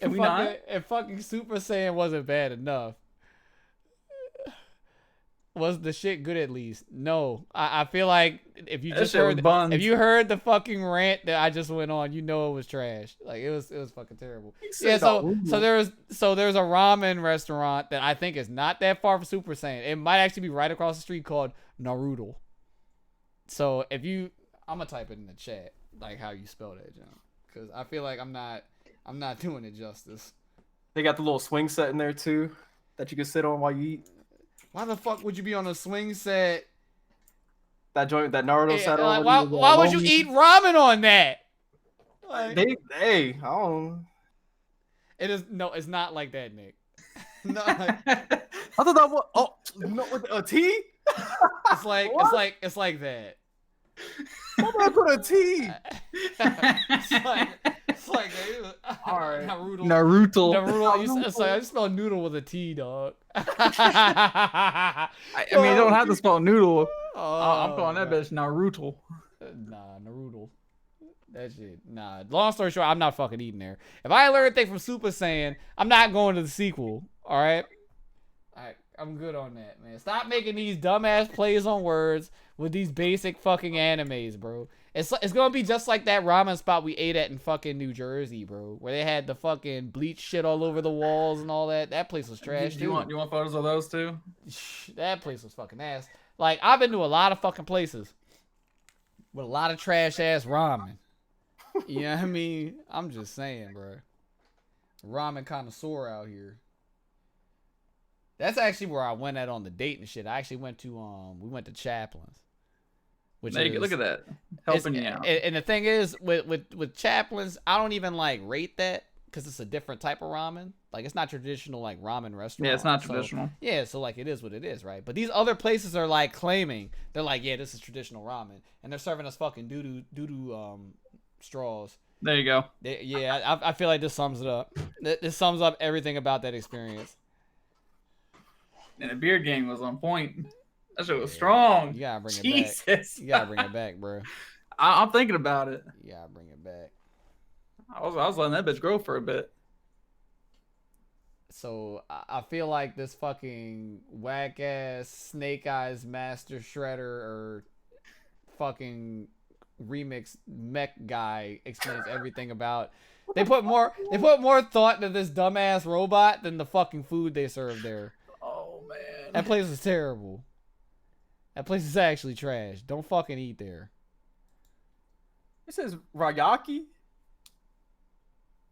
If fucking Super Saiyan wasn't bad enough, was the shit good at least? No. I feel like if you heard the fucking rant that I just went on, you know it was trash. Like it was fucking terrible. Yeah, so there's a ramen restaurant that I think is not that far from Super Saiyan. It might actually be right across the street called Naruto. So I'm gonna type it in the chat like how you spell that, John, because I feel like I'm not doing it justice. They got the little swing set in there too that you can sit on while you eat. Why the fuck would you be on a swing set? That joint that Naruto sat on. Why would you eat ramen on that? Like, I don't. It's not like that, Nick. No, I thought that was no with a T. It's like that. Why would I put a T? It's like all right. Naruto. I just spell noodle with a T, dog. I mean, you don't have to spell noodle. I'm calling that God. bitch Naruto. Nah, Naruto. That shit. Nah. Long story short, I'm not fucking eating there. If I learn anything from Super Saiyan, I'm not going to the sequel. All right. I'm good on that, man. Stop making these dumbass plays on words with these basic fucking animes, bro. It's gonna be just like that ramen spot we ate at in fucking New Jersey, bro, where they had the fucking bleach shit all over the walls and all that. That place was trash too. You want photos of those too? That place was fucking ass. Like I've been to a lot of fucking places with a lot of trash ass ramen. You know what I mean? I'm just saying, bro. Ramen connoisseur out here. That's actually where I went at on the date and shit. I actually went to we went to Chaplin's. Look at that. Helping you out. And the thing is with Chaplin's, I don't even like rate that because it's a different type of ramen. Like it's not traditional like ramen restaurant. Yeah, it's not traditional. Yeah, so like it is what it is, right? But these other places are like claiming they're like, yeah, this is traditional ramen, and they're serving us fucking doo-doo straws. There you go. I feel like this sums it up. This sums up everything about that experience. And the beard game was on point. That shit was strong. You gotta bring it Jesus. back. You gotta bring it back, bro. I'm thinking about it. You gotta bring it back. I was letting that bitch grow for a bit. So I feel like this fucking whack ass Snake Eyes Master Shredder or fucking remix mech guy explains everything about. They put more thought into this dumbass robot than the fucking food they serve there. Oh man. That place is terrible. That place is actually trash. Don't fucking eat there. It says Rayaki.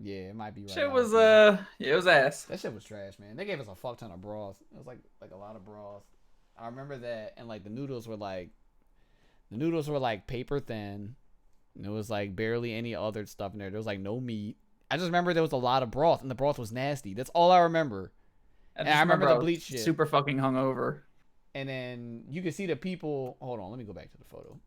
Yeah, it might be right. Shit was yeah, it was ass. That shit was trash, man. They gave us a fuck ton of broth. It was like a lot of broth. I remember that, and like the noodles were like paper thin. And there was like barely any other stuff in there. There was like no meat. I just remember there was a lot of broth, and the broth was nasty. That's all I remember. And I remember the bleach shit. Super fucking hungover. And then you can see the people. Hold on, let me go back to the photo.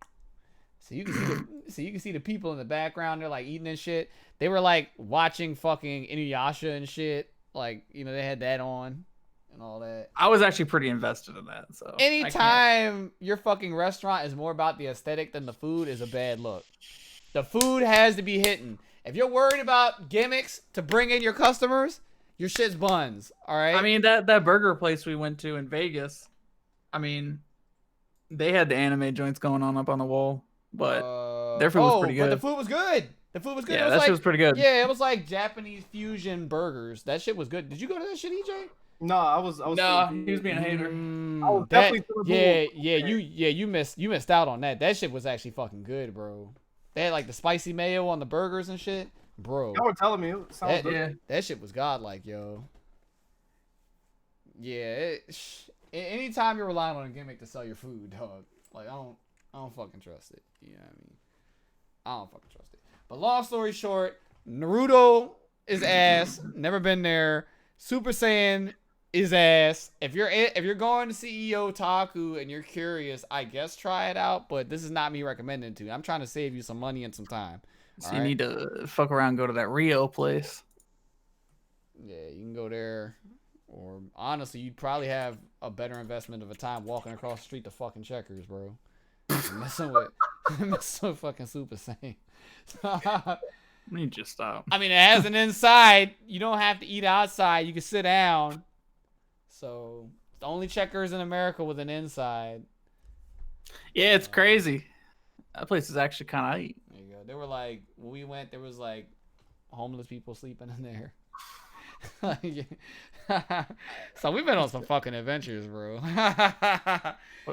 So you can see the people in the background. They're like eating and shit. They were like watching fucking Inuyasha and shit. Like, you know, they had that on and all that. I was actually pretty invested in that. So anytime your fucking restaurant is more about the aesthetic than the food is a bad look. The food has to be hitting. If you're worried about gimmicks to bring in your customers, your shit's buns. All right. I mean that burger place we went to in Vegas. I mean, they had the anime joints going on up on the wall, but their food was pretty good. But the food was good. The food was good. Yeah, that shit was pretty good. Yeah, it was like Japanese fusion burgers. That shit was good. Did you go to that shit, EJ? No, I was. No, he was being a hater. I was definitely you missed out on that. That shit was actually fucking good, bro. They had like the spicy mayo on the burgers and shit, bro. Y'all were telling me. It sounds good. That shit was godlike, yo. Yeah, anytime you're relying on a gimmick to sell your food, dog, like I don't fucking trust it. You know what I mean? I don't fucking trust it. But long story short, Naruto is ass. Never been there. Super Saiyan is ass. If you're going to CEO Otaku and you're curious, I guess try it out. But this is not me recommending it to you. I'm trying to save you some money and some time. So you need to fuck around and go to that Rio place. Yeah, you can go there. Or honestly, you'd probably have a better investment of a time walking across the street to fucking Checkers, bro. messing with fucking Super Saiyan. Let me just stop. I mean, it has an inside. You don't have to eat outside. You can sit down. So, it's the only Checkers in America with an inside. Yeah, it's crazy. That place is actually kind of neat. There you go. They were like, when we went, there was like homeless people sleeping in there. So we've been on some fucking adventures, bro.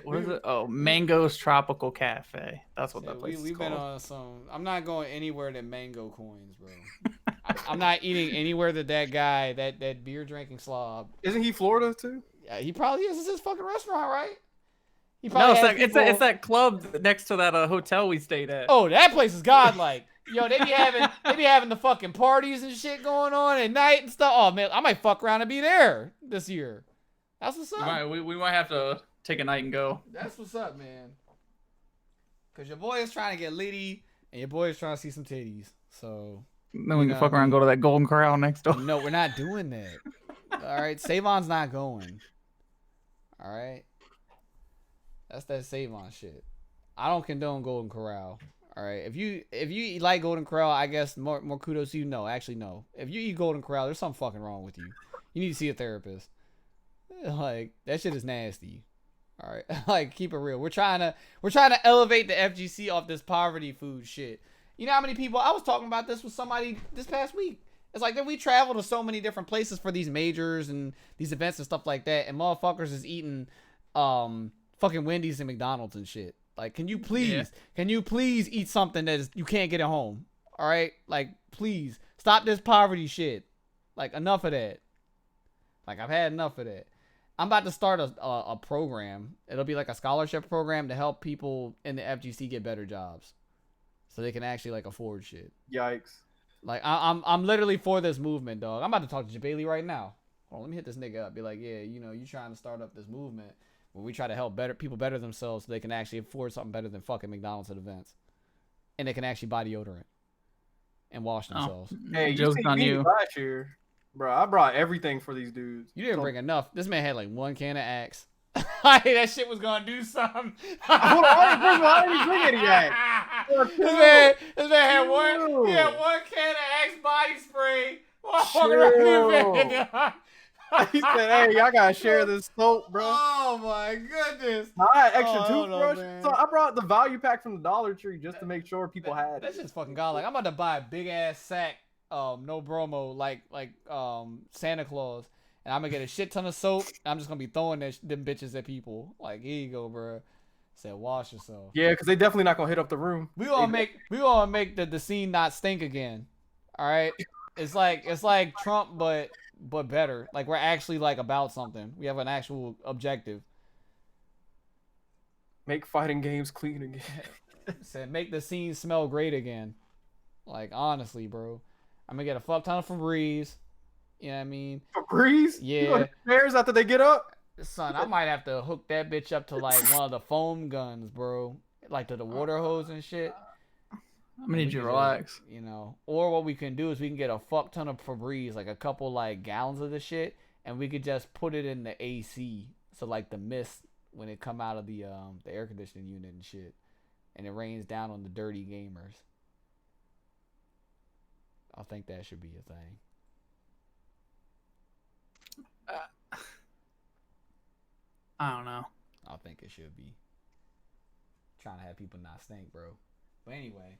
What is it? Oh, Mango's Tropical Cafe. That's what that place is we've called. Been on some. I'm not going anywhere that mango coins, bro. I'm not eating anywhere that guy, that beer drinking slob. Isn't he Florida too? Yeah, he probably is. It's his fucking restaurant, right? No, it's that club next to that hotel we stayed at. Oh, that place is godlike. Yo, they be having the fucking parties and shit going on at night and stuff. Oh man, I might fuck around and be there this year. That's what's up. We might have to take a night and go. That's what's up, man. Cause your boy is trying to get litty and your boy is trying to see some titties. So then we can fuck around and go to that Golden Corral next door. No, we're not doing that. All right, Savon's not going. All right, that's that Savon shit. I don't condone Golden Corral. All right, if you like Golden Corral, I guess more kudos to you. No, actually no. If you eat Golden Corral, there's something fucking wrong with you. You need to see a therapist. Like that shit is nasty. All right, like keep it real. We're trying to elevate the FGC off this poverty food shit. You know how many people I was talking about this with somebody this past week. It's like that we travel to so many different places for these majors and these events and stuff like that, and motherfuckers is eating fucking Wendy's and McDonald's and shit. Like, can you please eat something that you can't get at home? All right, like please stop this poverty shit. Like enough of that. Like I've had enough of that. I'm about to start a program. It'll be like a scholarship program to help people in the FGC get better jobs, so they can actually like afford shit. Yikes! Like I'm literally for this movement, dog. I'm about to talk to Jabali right now. Hold on, let me hit this nigga up. Be like, yeah, you know, you trying to start up this movement where we try to help people better themselves so they can actually afford something better than fucking McDonald's at events, and they can actually buy deodorant and wash themselves. Hey, joke's on you. Last year. Bro, I brought everything for these dudes. You didn't bring enough. This man had like one can of Axe. That shit was gonna do something. Hold on, I didn't bring any Axe. This man had one can of Axe body spray. He said, "Hey, y'all gotta share this soap, bro." Oh my goodness! I had extra toothbrush, so I brought the value pack from the Dollar Tree just to make sure people had it. That shit's fucking godlike. I'm about to buy a big ass sack. No bromo, like Santa Claus, and I'm gonna get a shit ton of soap. I'm just gonna be throwing them bitches at people. Like, here you go, bro. Said wash yourself. Yeah, because they definitely not gonna hit up the room. We gonna make the scene not stink again. All right. It's like Trump, but better. Like we're actually like about something. We have an actual objective. Make fighting games clean again. Said make the scene smell great again. Like honestly, bro, I'm gonna get a fuck ton of Febreze. You know what I mean? Febreze? You gonna Yeah, hit the stairs after they get up? son, I might have to hook that bitch up to like one of the foam guns, bro. Like to the water hose and shit. I'm gonna And need we you can to just, relax. or what we can do is we can get a fuck ton of Febreze, like a couple like gallons of the shit, and we could just put it in the AC, so like the mist when it come out of the air conditioning unit and shit, and it rains down on the dirty gamers. I think that should be a thing. Uh, I don't know. I think it should be. Trying to have people not stink, bro. But anyway,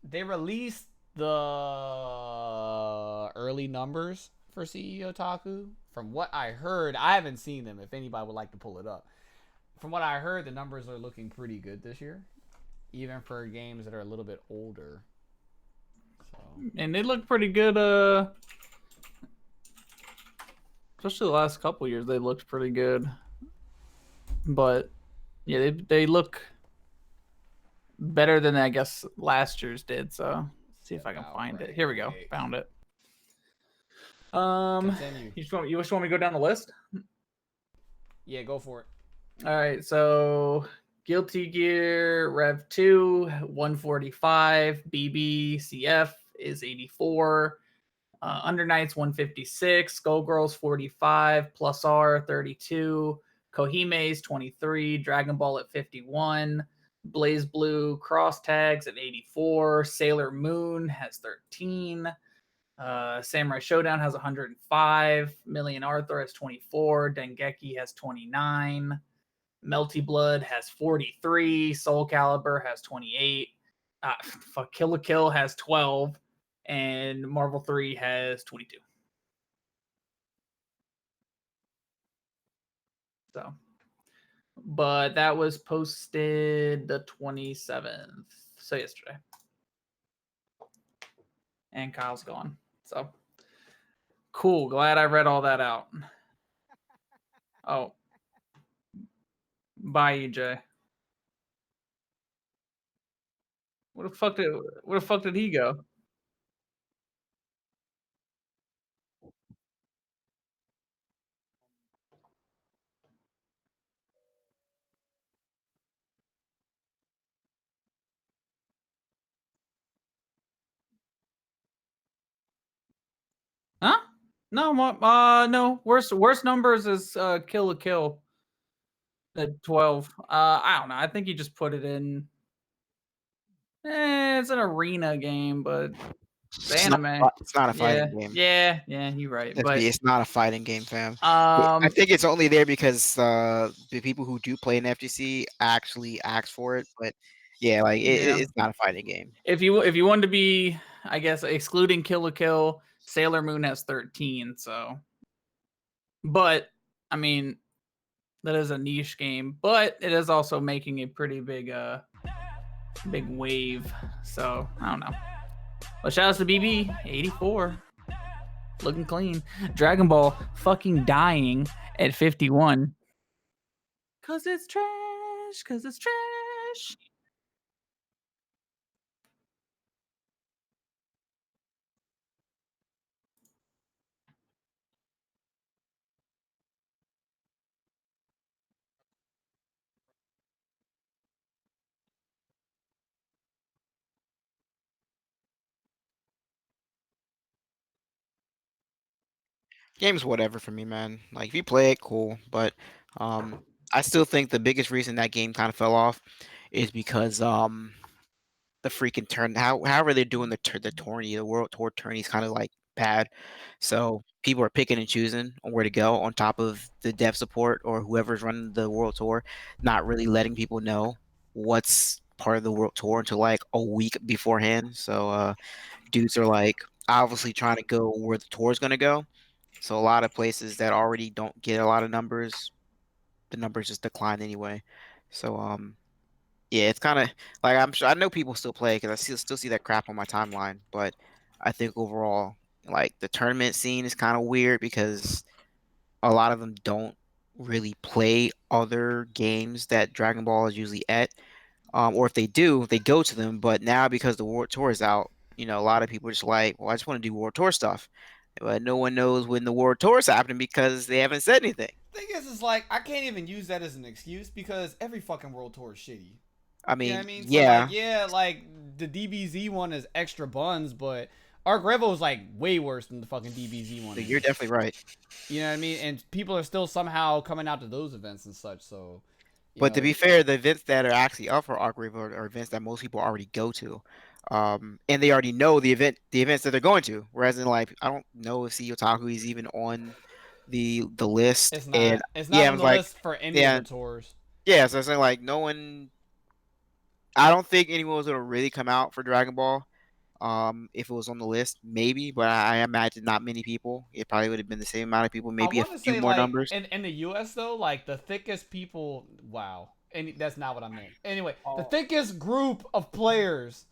they released the early numbers for CEO Taku. From what I heard, I haven't seen them. If anybody would like to pull it up, from what I heard, the numbers are looking pretty good this year, even for games that are a little bit older. So And they look pretty good. Especially the last couple years, they looked pretty good. But yeah, they look better than I guess last year's did. So let's see if I can About find it. right. Here we go. Wait. Found it. Continue. You just want me to go down the list? Yeah, go for it. All right, so Guilty Gear Rev 2 145, BBCF is 84, Under Nights 156, Skullgirls 45, Plus R 32, Kohime's 23, Dragon Ball at 51, Blaze Blue Cross Tags at 84, Sailor Moon has 13. Samurai Showdown has 105. Million Arthur has 24. Dengeki has 29. Melty Blood has 43. Soul Calibur has 28. Kill la Kill has 12. And Marvel 3 has 22. So, but that was posted the 27th. So yesterday. And Kyle's gone. So cool. Glad I read all that out. Oh, bye, EJ. Where the fuck did he go? Huh? No, no. Worst numbers is Kill la Kill at 12. I don't know. I think you just put it in. It's an arena game, but it's anime. It's not a Yeah, fighting game. yeah. You're right. But It's not a fighting game, fam. I think it's only there because the people who do play in FGC actually ask for it. But yeah, like yeah. it's not a fighting game. If you wanted to be, I guess excluding Kill la Kill, Sailor Moon has 13. So, but I mean, that is a niche game, but it is also making a pretty big wave. So I don't know. But shout out to BB 84, looking clean. Dragon Ball fucking dying at 51. Cause it's trash. Cause it's trash. Game's whatever for me, man. Like if you play it, cool. But I still think the biggest reason that game kind of fell off is because the freaking turn however they're doing the tourney, the world tour tourney is kind of like bad. So people are picking and choosing on where to go on top of the dev support or whoever's running the world tour, not really letting people know what's part of the world tour until like a week beforehand. So dudes are like obviously trying to go where the tour is gonna go. So a lot of places that already don't get a lot of numbers the numbers just decline anyway. So yeah, it's kind of like I'm sure I know people still play because I still see that crap on my timeline, but I think overall, like the tournament scene is kind of weird because a lot of them don't really play other games that Dragon Ball is usually at. Or if they do, they go to them. But now because the World Tour is out, a lot of people are just like, well, I just want to do World Tour stuff. But no one knows when the World Tour is happening because they haven't said anything. Thing is, it's like I can't even use that as an excuse because every fucking World Tour is shitty. I You know what mean, I mean? So like, yeah, yeah, like the DBZ one is extra buns, but Arc Revo is like way worse than the fucking DBZ one you're is. definitely right. You know what I mean? And people are still somehow coming out to those events and such. So, you But to know, be fair, the events that are actually up for Arc River are events that most people already go to. And they already know the events that they're going to. Whereas in like, I don't know if CEO Otaku is even on the list. it's And not. It's not yeah, I on was the like, list for any of yeah, the tours. yeah. So it's like no one. I don't think anyone was gonna really come out for Dragon Ball. If it was on the list, maybe, but I imagine not many people. It probably would have been the same amount of people, I maybe a want to few say more like numbers. in the U.S. though, like the thickest people. Wow, and that's not what I meant. Anyway, the Oh. thickest group of players.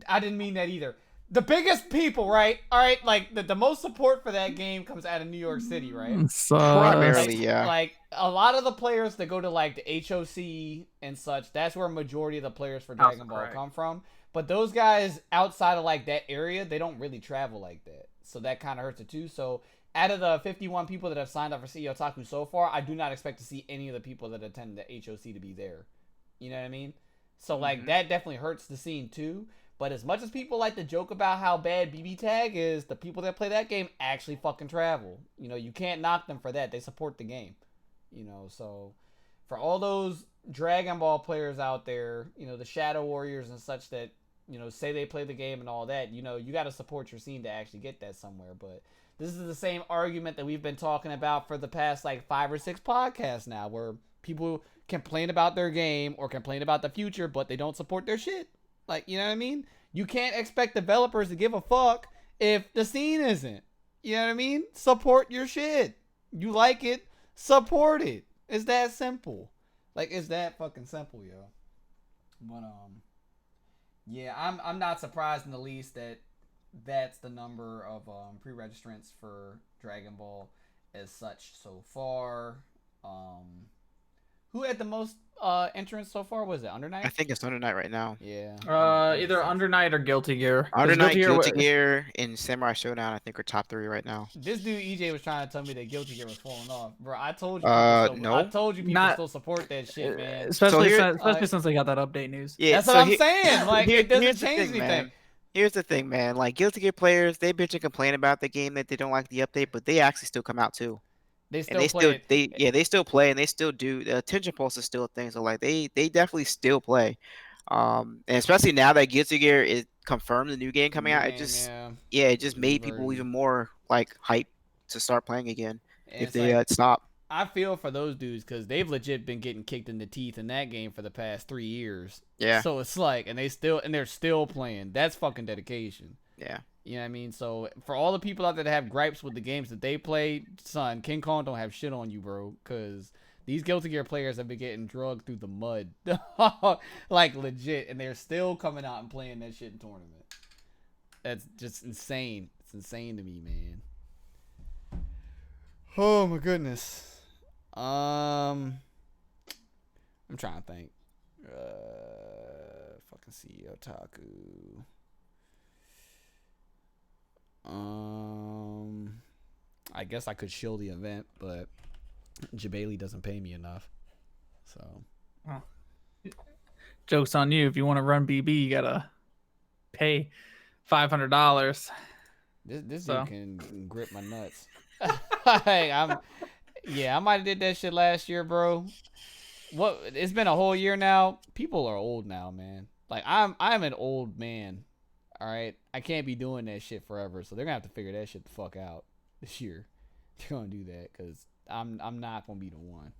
I didn't mean that either. The biggest people, right? All right, like the most support for that game comes out of New York City, right? Primarily, Sus. yeah. Like a lot of the players that go to like the HOC and such, that's where a majority of the players for House Dragon of Ball Craig. come from. But those guys outside of like that area, they don't really travel like that. So that kind of hurts it too. So out of the 51 people that have signed up for CEO Otaku so far, I do not expect to see any of the people that attend the HOC to be there. You know what I mean? So like that definitely hurts the scene too. But as much as people like to joke about how bad BB Tag is, the people that play that game actually fucking travel. You know, you can't knock them for that. They support the game. You know, so for all those Dragon Ball players out there, you know, the Shadow Warriors and such that, you know, say they play the game and all that, you know, you got to support your scene to actually get that somewhere. But this is the same argument that we've been talking about for the past like 5 or 6 podcasts now, where people complain about their game or complain about the future, but they don't support their shit. Like, you know what I mean? You can't expect developers to give a fuck if the scene isn't. You know what I mean? Support your shit. You like it, support it. It's that simple. Like it's that fucking simple, yo. But yeah, I'm not surprised in the least that that's the number of pre-registrants for Dragon Ball as such so far. Um, who had the most entrants so far? Was it Under I Night? think it's Under Night right now. Yeah. Either Under Night or Guilty Gear. 'Cause Under Night, Guilty was- Gear, and Samurai Showdown, I think, are top 3 right now. This dude EJ was trying to tell me that Guilty Gear was falling off, bro. I told you people still. I No. told you people Not- still support that shit, man. Especially, here- especially since they got that update news. Yeah, That's so what I'm saying. Like it doesn't here's the change thing, anything. man. Here's the thing, man. Like Guilty Gear players, they bitch and complain about the game that they don't like the update, but they actually still come out too. They And still they play it. they still play and they still do. The attention pulse is still a thing. So like they definitely still play. And especially now that Guilty Gear is confirmed the new game coming New out, game, it just New made people version. even more like hype to start playing again And if it's they like, stop. I feel for those dudes because they've legit been getting kicked in the teeth in that game for the past 3 years. Yeah. So it's like, and they're still playing. That's fucking dedication. Yeah. You know what I mean? So for all the people out there that have gripes with the games that they play, son, King Kong don't have shit on you, bro. Because these Guilty Gear players have been getting drugged through the mud, like legit, and they're still coming out and playing that shit in tournament. That's just insane. It's insane to me, man. Oh my goodness. I'm trying to think. Fucking CEO Taku. I guess I could shill the event, but Jabali doesn't pay me enough. So Joke's on you. If you want to run BB, you gotta pay $500. this So. dude can grip my nuts. Hey, I might have did that shit last year, bro. What? It's been a whole year now. People are old now, man. Like I'm an old man. All right, I can't be doing that shit forever. So they're gonna have to figure that shit the fuck out this year. They're gonna do that because I'm not gonna be the one.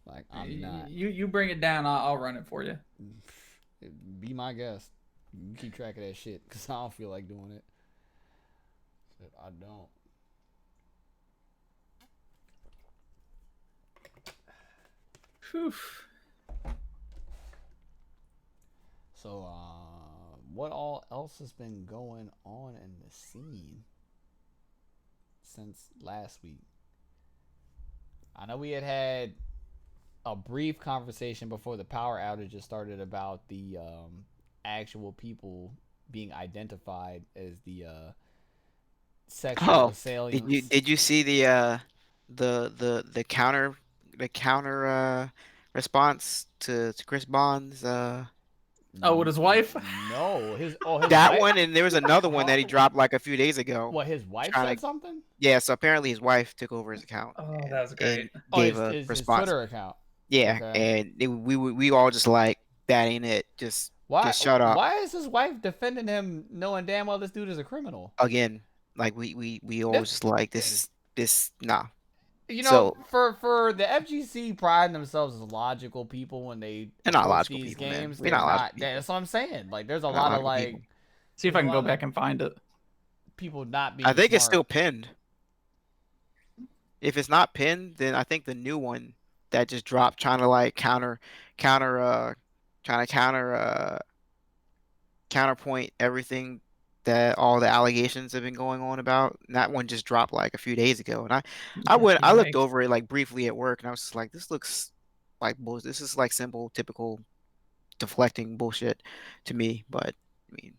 Like I'm not. You bring it down. I'll run it for you. Be my guest. You keep track of that shit because I don't feel like doing it. I don't. Whew. So, what all else has been going on in the scene since last week? I know we had a brief conversation before the power outages started about the actual people being identified as the sexual Oh, did you assailants. did you see the counter response to Chris Bond's Oh, with his wife? No, his that wife. one, and there was another one Huh? that he dropped like a few days ago What, his wife trying said to. something? Yeah, so apparently his wife took over his account Oh, and that was great. Oh, gave his a his response. Twitter account. Yeah, Okay. and we all just like that ain't it. Why Just shut up. why is his wife defending him knowing damn well this dude is a criminal? Again, like we all This, just like this nah. you know, So for the FGC pride themselves as logical people when they they're not approach logical these people, man. games. We're They're not logical not. people. That's what I'm saying. Like, We're not logical people. See if there's I a can go lot of back and find it. people not I being think it's still smart. pinned. If it's not pinned, then I think the new one that just dropped trying to like counter trying to counterpoint everything that all the allegations have been going on about. That one just dropped like a few days ago, and I looked Yikes. over it like briefly at work, and I was just like, this looks like bullshit. This is like simple, typical deflecting bullshit to me. But I mean,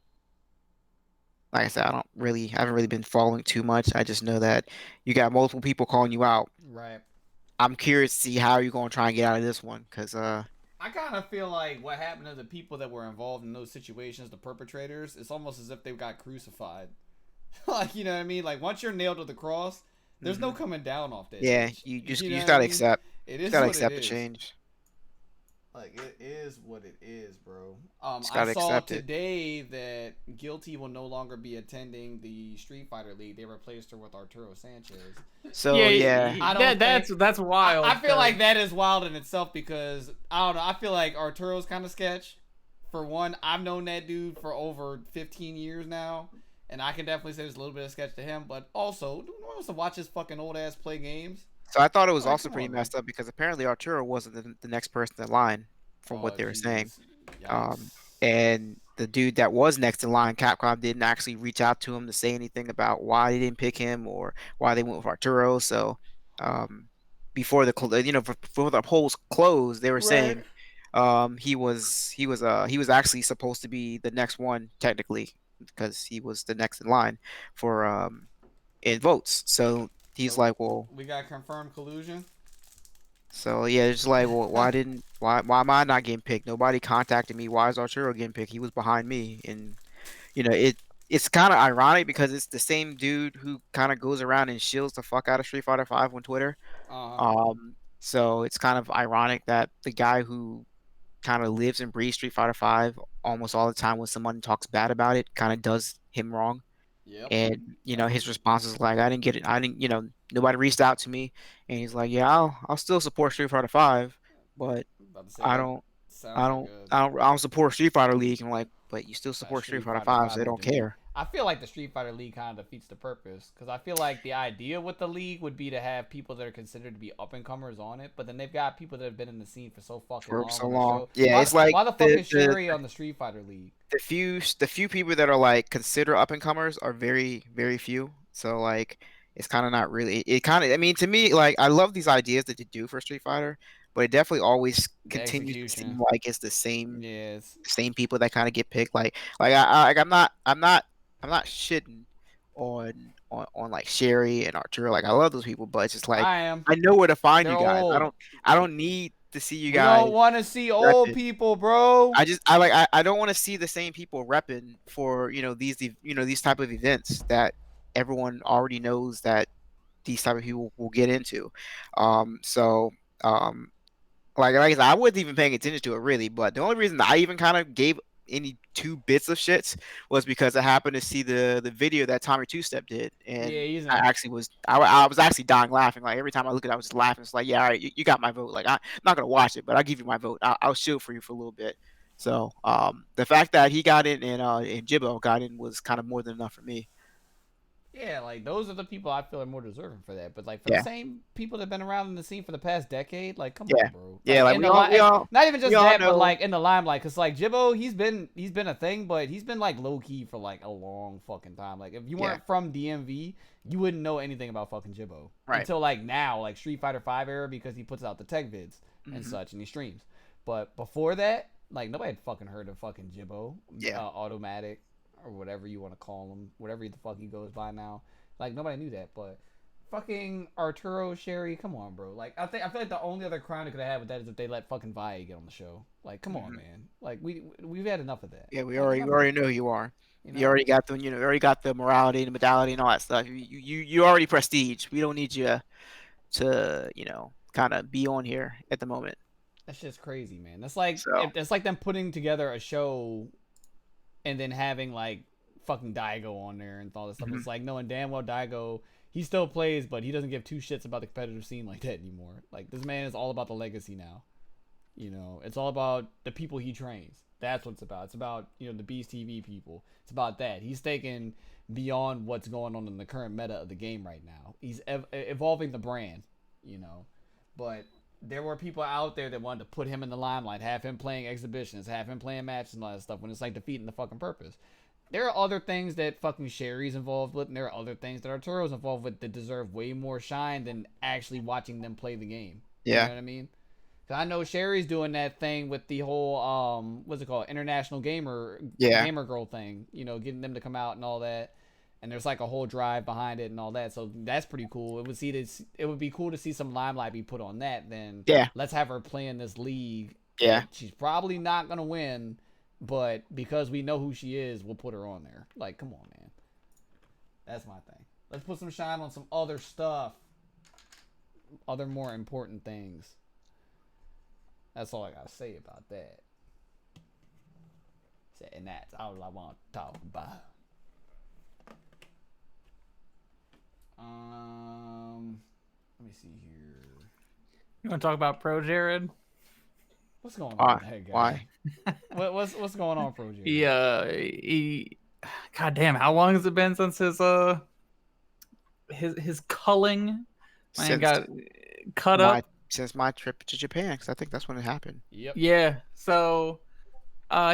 like I said, I haven't really been following too much. I just know that you got multiple people calling you out. Right. I'm curious to see how you're gonna try and get out of this one, because I kind of feel like what happened to the people that were involved in those situations, the perpetrators, it's almost as if they got crucified. Like, you know what I mean? Like, once you're nailed to the cross, there's no Mhm. coming down off that yeah, bitch. You you know just what I gotta mean? accept, It just is gotta what it accept the is. change. Like, it is what it is, bro. Just I gotta saw accept it. today that Guilty will no longer be attending the Street Fighter League. They replaced her with Arturo Sanchez. So Yeah, yeah, I don't think that's wild. I feel like 'cause- that is wild in itself because I don't know. I feel like Arturo's kind of sketch. For one, I've known that dude for over 15 years now, and I can definitely say there's a little bit of sketch to him. But also, no one wants to watch his fucking old ass play games. so I thought it was Like, also come pretty on, man. messed up because apparently Arturo wasn't the next person in line, from what Oh, they were saying. jeez, yikes. Um, and the dude that was next in line, Capcom, didn't actually reach out to him to say anything about why they didn't pick him or why they went with Arturo. So, um, before the polls closed, they were Right. saying, he was actually supposed to be the next one technically because he was the next in line for in votes. So he's So like, well, we got confirmed collusion. so yeah, it's like, well, why am I not getting picked? Nobody contacted me. Why is Arturo getting picked? He was behind me, and it's kind of ironic because it's the same dude who kind of goes around and shields the fuck out of Street Fighter 5 on Twitter. Uh, So it's kind of ironic that the guy who kind of lives and breathes Street Fighter 5 almost all the time when someone talks bad about it kind of does him wrong. yep. And That's what. his response is like, I didn't get it. I didn't, nobody reached out to me, and he's like, yeah, I'll still support Street Fighter 5, but About to say I that don't, sounds like a I don't support Street Fighter League. I'm like, but you still that support Street Street Fighter Fighter 5, so Five they League don't to me. care. I feel like the Street Fighter League kind of defeats the purpose because I feel like the idea with the league would be to have people that are considered to be up and comers on it, but then they've got people that have been in the scene for so fucking For long so on the long. show. Yeah, it's like Why the fuck is Sherry on the Street Fighter League? the few people that are like consider up and comers are very few. So like it's kind of not really it kind of I mean to me like I love these ideas that they do for Street Fighter, but it definitely always The continues to seem execution. like it's the Yes. same people that kind of get picked. I'm not shitting on like Sherry and Arturo. Like I love those people, but it's just like I am. I know where to find They're you guys. old. I don't need to see you We guys don't want to see old repping. people, bro. I don't want to see the same people repping for these type of events that everyone already knows that these type of people will get into. So um, like I said, I wasn't even paying attention to it really, but the only reason I even kind of gave any two bits of shits was because I happened to see the video that Tommy Two Step did, Yeah, and he's I in. actually I was actually dying laughing. Like every time I look at it, I was just laughing. It's like, yeah, all right, you got my vote. Like I'm not gonna watch it, but I'll give you my vote. I'll shield for you for a little bit. So the fact that he got in and Jibbo got in was kind of more than enough for me. Yeah, like those are the people I feel are more deserving for that. But like for the Yeah. same people that've been around in the scene for the past decade, like come Yeah. on, bro. Yeah, like in we the all we all not even we just all that, but know. like in the limelight, cause like Jibbo, he's been a thing, but he's been like low key for like a long fucking time. Like if you weren't from DMV, you wouldn't know anything about fucking Jibbo Right. until like now, like Street Fighter 5 era, because he puts out the tech vids and Mhm. such, and he streams. But before that, like nobody had fucking heard of fucking Jibbo, Yeah. Automatic, or whatever you want to call him, whatever the fuck he goes by now. Like nobody knew that, but fucking Arturo Sherry, come on, bro. Like I feel like the only other crown they could have had with that is if they let fucking Vi get on the show. Like come on, man. Like we've had enough of that. Yeah, we Like, already know who you are. You You know? already got the already got the morality, the medallion, and all that stuff. You already prestige. We don't need you to kind of be on here at the moment. That's just crazy, man. That's like So it's like them putting together a show and then having like fucking Daigo on there and all this stuff. Mhm. It's like knowing damn well Daigo, he still plays, but he doesn't give two shits about the competitive scene like that anymore. Like this man is all about the legacy now. You know, it's all about the people he trains. That's what it's about. It's about, the Beast TV people. It's about that. He's taken beyond what's going on in the current meta of the game right now. He's evolving the brand, But there were people out there that wanted to put him in the limelight, have him playing exhibitions, have him playing matches and all that stuff when it's like defeating the fucking purpose. There are other things that fucking Sherry's involved with, and there are other things that Arturo's involved with that deserve way more shine than actually watching them play the game. You know what I mean? Cause I know Sherry's doing that thing with the whole what's it called, international gamer girl thing. Getting them to come out and all that. And there's like a whole drive behind it and all that, so that's pretty cool. It would be cool to see some limelight be put on that. Then let's have her play in this league. Yeah, she's probably not gonna win, but because we know who she is, we'll put her on there. Like, come on, man. That's my thing. Let's put some shine on some other stuff, other more important things. That's all I gotta say about that. And that's all I want to talk about. Let me see here. You want to talk about Pro Jared? What's going on with that guy? Why? What's going on, Pro Jared? He God damn, how long has it been since his culling got cut up? Since my trip to Japan, because I think that's when it happened. Yep. Yeah. So,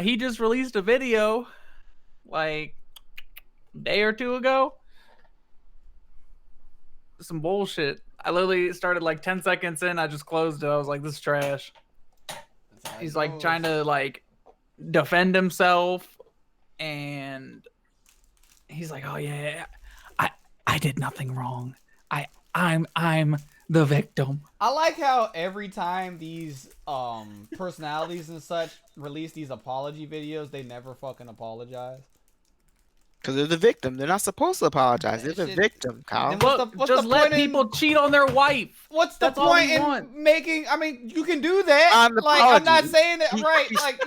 he just released a video, like a day or two ago. Some bullshit. I literally started like 10 seconds in. I just closed it. I was like, this is trash. He's like trying to like defend himself, and he's like, oh yeah, I did nothing wrong. I'm the victim. I like how every time these personalities and such release these apology videos, they never fucking apologize. Because they're the victim. They're not supposed to apologize. They're the victim, Kyle. What's just let people cheat on their wife. What's the point in making? I mean, you can do that. Like, I'm not saying that, right? Like,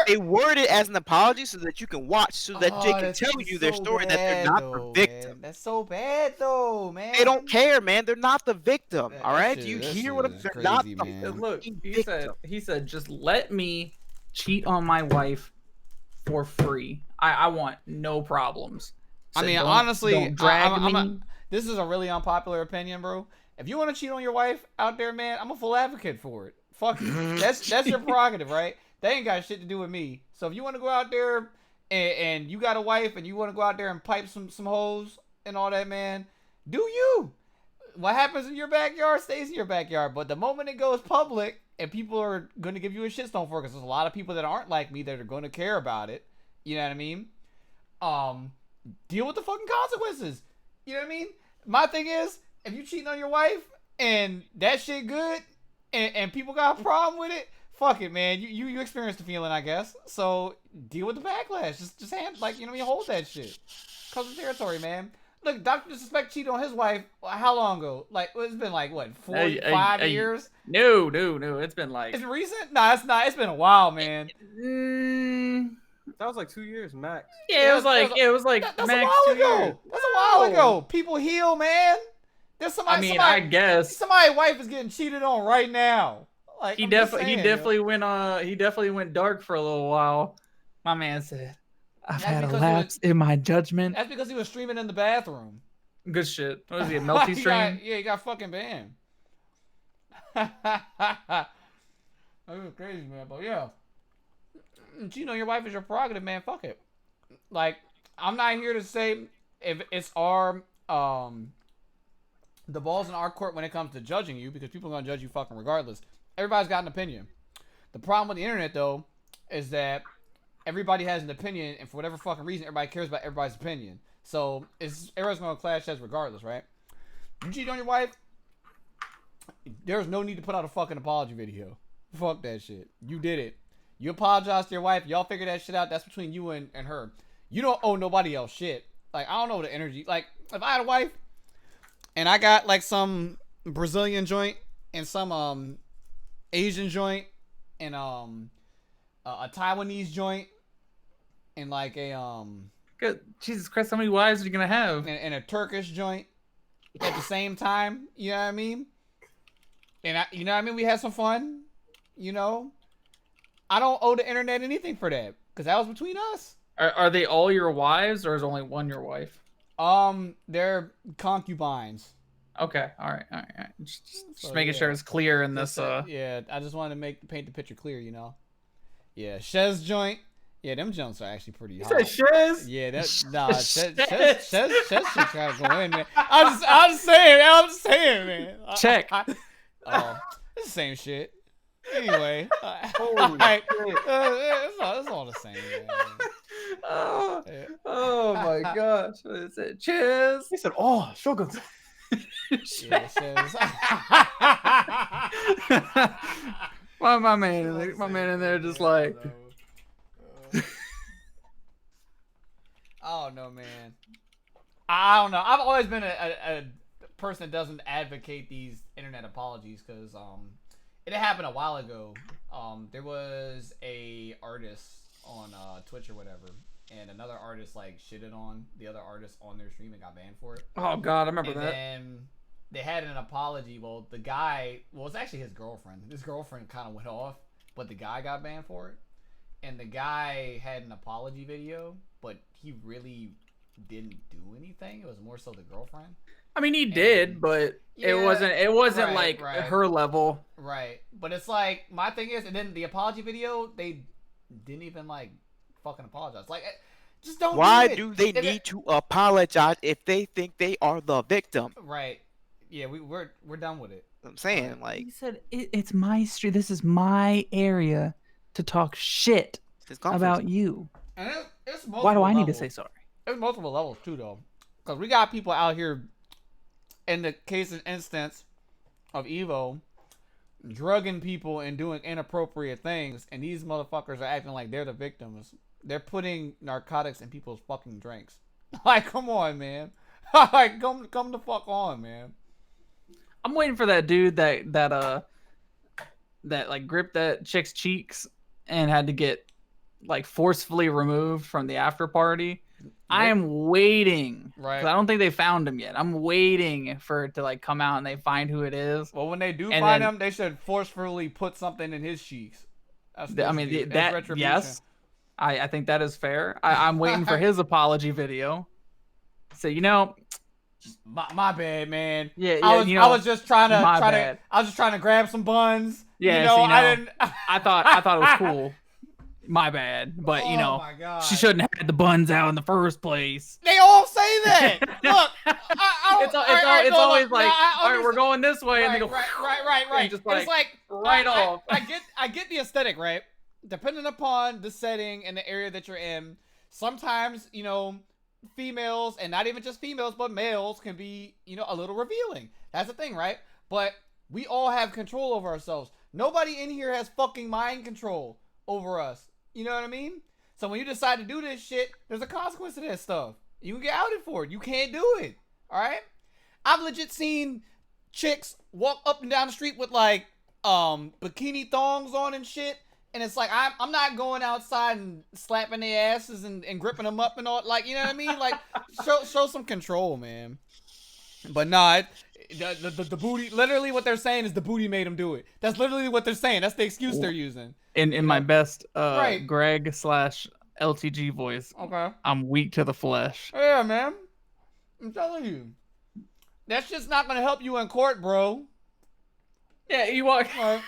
They word it as an apology so that you can watch, so that they can tell you their story that they're not the victim. Man. That's so bad, though, man. They don't care, man. They're not the victim. All right? Do you hear what I'm saying? They're not the man. Look, he said, just let me cheat on my wife for free. I want no problems. I mean, honestly, don't drag me. This is a really unpopular opinion, bro. If you want to cheat on your wife out there, man, I'm a full advocate for it. Fuck it. That's your prerogative, right? They ain't got shit to do with me. So if you want to go out there and you got a wife and you want to go out there and pipe some hoes and all that, man, do you. What happens in your backyard stays in your backyard. But the moment it goes public and people are going to give you a shitstorm for it, because there's a lot of people that aren't like me that are going to care about it. You know what I mean? Deal with the fucking consequences. You know what I mean? My thing is, if you cheating on your wife and that shit good and people got a problem with it, fuck it, man. You experienced the feeling, I guess. So deal with the backlash. Just hold that shit. Cover the territory, man. Look, Dr. Disrespect cheated on his wife how long ago? Like, it's been like, what, 5 years? No. It's been like... Is it recent? Nah, it's not. It's been a while, man. That was like 2 years max. Yeah, it was like that's max a while 2 ago. years. That's a while ago. People heal, man. There's somebody. I guess somebody's wife is getting cheated on right now. Like he definitely went dark for a little while. My man said, I've That's had a because he was- lapse in my judgment. That's because he was streaming in the bathroom. Good shit. What is he, a melty stream? He got fucking banned. That was crazy, man. But yeah, your wife is your prerogative, man. Fuck it. Like, I'm not here to say if it's our the ball's in our court when it comes to judging you, because people are gonna judge you fucking regardless. Everybody's got an opinion. The problem with the internet, though, is that everybody has an opinion, and for whatever fucking reason, everybody cares about everybody's opinion. So everyone's gonna clash heads regardless, right? You cheat on your wife, there's no need to put out a fucking apology video. Fuck that shit. You did it. You apologize to your wife. Y'all figure that shit out. That's between you and her. You don't owe nobody else shit. Like, I don't know the energy. Like, if I had a wife and I got like some Brazilian joint and some Asian joint and a Taiwanese joint and like a Good. Jesus Christ, how many wives are you gonna have? and a Turkish joint at the same time, you know what I mean? And you know what I mean? We had some fun, you know? I don't owe the internet anything for that, because that was between us. Are they all your wives, or is only one your wife? They're concubines. Okay, all right. Just So, making yeah. sure it's clear in this. Yeah, I just wanted to paint the picture clear, you know? Yeah, Shez joint. Yeah, them jumps are actually pretty hot. Shez? Yeah, Shez should try to go in there. I'm just saying, man. Check. It's the same shit. Anyway, Holy right, shit. it's all the same, man. Oh my gosh. What is it? Cheers. He said, "Oh, Shogun." Yeah, Shez. my man in there just like I don't know, man. I don't know. I've always been a person that doesn't advocate these internet apologies, because it happened a while ago. There was a artist on Twitch or whatever, and another artist like shitted on the other artist on their stream and got banned for it. oh god, I remember And that. then they had an apology. Well, the guy, it's actually his girlfriend. His girlfriend kind of went off, but the guy got banned for it. And the guy had an apology video, but he really didn't do anything. It was more so the girlfriend. I mean, he did, but Yeah, it wasn't right, like right. her level. Right. But it's like, my thing is, and then the apology video, they didn't even like fucking apologize. Like, just don't Why do do it. they need to apologize if they think they are the victim? Right. Yeah, we're done with it. I'm saying, like, He said, it's my street. This is my area to talk shit it's comfort. about you. And it's Why do I need to levels. say sorry? There's multiple levels too, though, because we got people out here. In the case and instance of Evo, drugging people and doing inappropriate things, and these motherfuckers are acting like they're the victims. They're putting narcotics in people's fucking drinks. Like, come on, man. Like, come the fuck on, man. I'm waiting for that dude that like gripped that chick's cheeks and had to get like forcefully removed from the after party. I am waiting. Right. 'Cause I don't think they found him yet. I'm waiting for it to like come out and they find who it is. Well, when they do And find then- him, they should forcefully put something in his cheeks. That's I mean, that's that retribution. yes, I think that is fair. I'm waiting for his apology video. So My bad, man. Yeah, I was just trying to my bad. I was just trying to grab some buns. Yeah, you know, so, I didn't. I thought it was cool. My bad, but Oh my God. she shouldn't have had the buns out in the first place. They all say that. Look, I It's all right, it's no, always look, like, no, I all right, we're understand. going this way, and they go right. and just And it's like right off. I get the aesthetic, right? Depending upon the setting and the area that you're in, sometimes females, and not even just females, but males can be a little revealing. That's the thing, right? But we all have control over ourselves. Nobody in here has fucking mind control over us. You know what I mean? So when you decide to do this shit, there's a consequence to that stuff. You can get outed for it. You can't do it. All right? I've legit seen chicks walk up and down the street with like bikini thongs on and shit. And it's like, I'm not going outside and slapping their asses and gripping them up and all. Like, you know what I mean? Like, show some control, man. But nah, the booty, literally what they're saying is the booty made them do it. That's literally what they're saying. That's the excuse they're using. In my best Right. Greg / LTG voice. Okay. I'm weak to the flesh. Yeah, man. I'm telling you. That's just not gonna help you in court, bro. Yeah, you walk. You're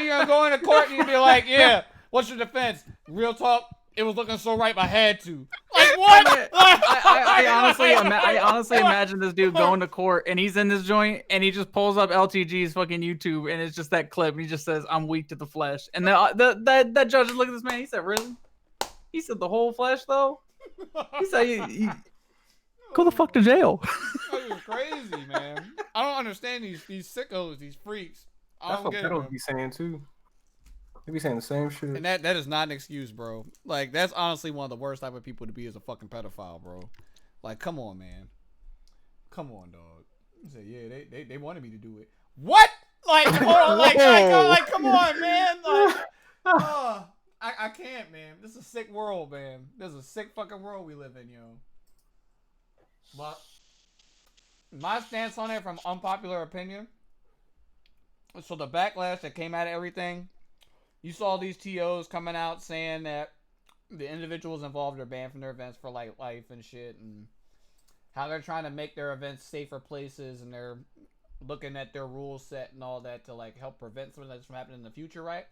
gonna go into court and you be like, yeah, what's your defense? Real talk, it was looking so ripe, I had to. Like, what? I honestly imagine this dude going to court and he's in this joint and he just pulls up LTG's fucking YouTube and it's just that clip and he just says, "I'm weak to the flesh." And that judge is looking at this man. He said, "Really?" He said, "The whole flesh, though." He said, "Go the fuck to jail." That is crazy, man. I don't understand these sickos, these freaks. I That's don't what get it, pedals man. be saying too. They be saying the same shit. And that is not an excuse, bro. Like, that's honestly one of the worst type of people to be as a fucking pedophile, bro. Like, come on, man. Come on, dog. He said, yeah, they wanted me to do it. What? Like, hold on, like, come on, man. Like, I can't, man. This is a sick world, man. This is a sick fucking world we live in, yo. But my stance on it, from unpopular opinion, so the backlash that came out of everything, you saw these TOs coming out saying that the individuals involved are banned from their events for like life and shit, and how they're trying to make their events safer places, and they're looking at their rule set and all that to like help prevent something that's from happening in the future, right?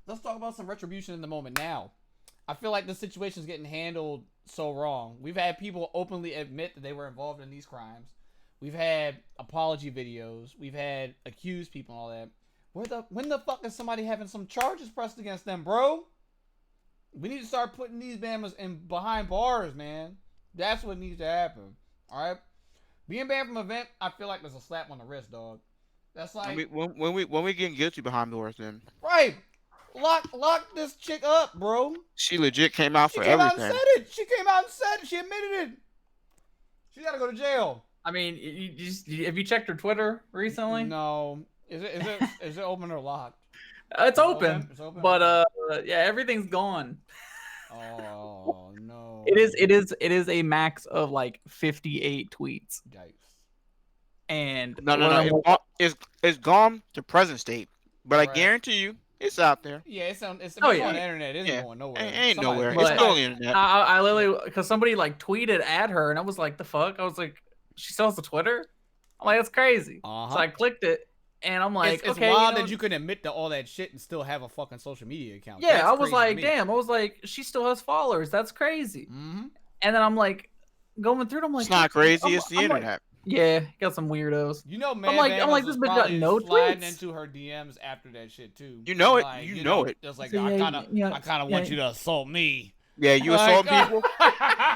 Let's talk about some retribution in the moment now. I feel like the situation is getting handled so wrong. We've had people openly admit that they were involved in these crimes. We've had apology videos. We've had accused people and all that. When the fuck is somebody having some charges pressed against them, bro? We need to start putting these bammers in behind bars, man. That's what needs to happen. All right, being banned from an event, I feel like there's a slap on the wrist, dog. That's like, I mean, when we getting guilty behind doors, then right. Lock this chick up, bro. she legit came out She for came everything. out and said it. She came out and said it. She admitted it. She gotta go to jail. I mean, have you checked her Twitter recently? No. Is it open or locked? It's open. It's open. But yeah, everything's gone. Oh no. It is a max of like 58 tweets. Yikes. And No. It's gone to present state, but Right. I guarantee you, it's out there. Yeah, it's on the yeah. internet. It isn't going nowhere. Ain't Somebody- nowhere. But- It's still on the internet. I literally, because somebody like tweeted at her and I was like, the fuck? I was like, she still has a Twitter? I'm like, that's crazy. Uh-huh. So I clicked it and I'm like, it's okay, wild that you can admit to all that shit and still have a fucking social media account. Yeah, That's I was crazy to like, me. damn. I was like, she still has followers. That's crazy. Mm-hmm. And then I'm like, going through it, I'm like, It's not crazy. It's the I'm like, internet. yeah, got some weirdos. You know, man. I'm like, this bitch got no sliding tweets. into her DMs after that shit too. You know it. Like, You know it. Just like, So, I yeah, kind of want you to assault me. Yeah, you Like, assault people.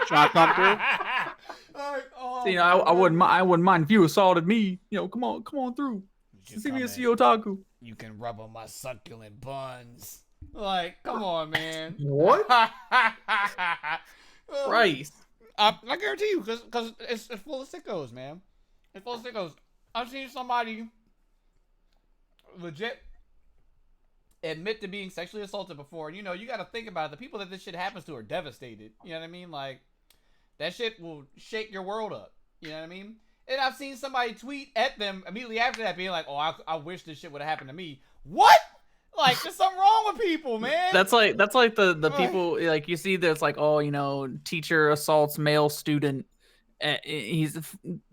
Trying to come through. Like, oh, So, you know, I wouldn't mind if you assaulted me. You know, come on through. You See me come as in, CEO Otaku. You can rub on my succulent buns. Like, come on, man. What? Christ. I guarantee you, because it's full of sickos, man. It's full of sickos. I've seen somebody legit admit to being sexually assaulted before. And, you know, you got to think about it. The people that this shit happens to are devastated. You know what I mean? Like, that shit will shake your world up. You know what I mean? And I've seen somebody tweet at them immediately after that being like, oh, I wish this shit would have happened to me. What? Like, there's something wrong with people, man. That's like the Right. people, like, you see there's like, oh, you know, teacher assaults male student. He's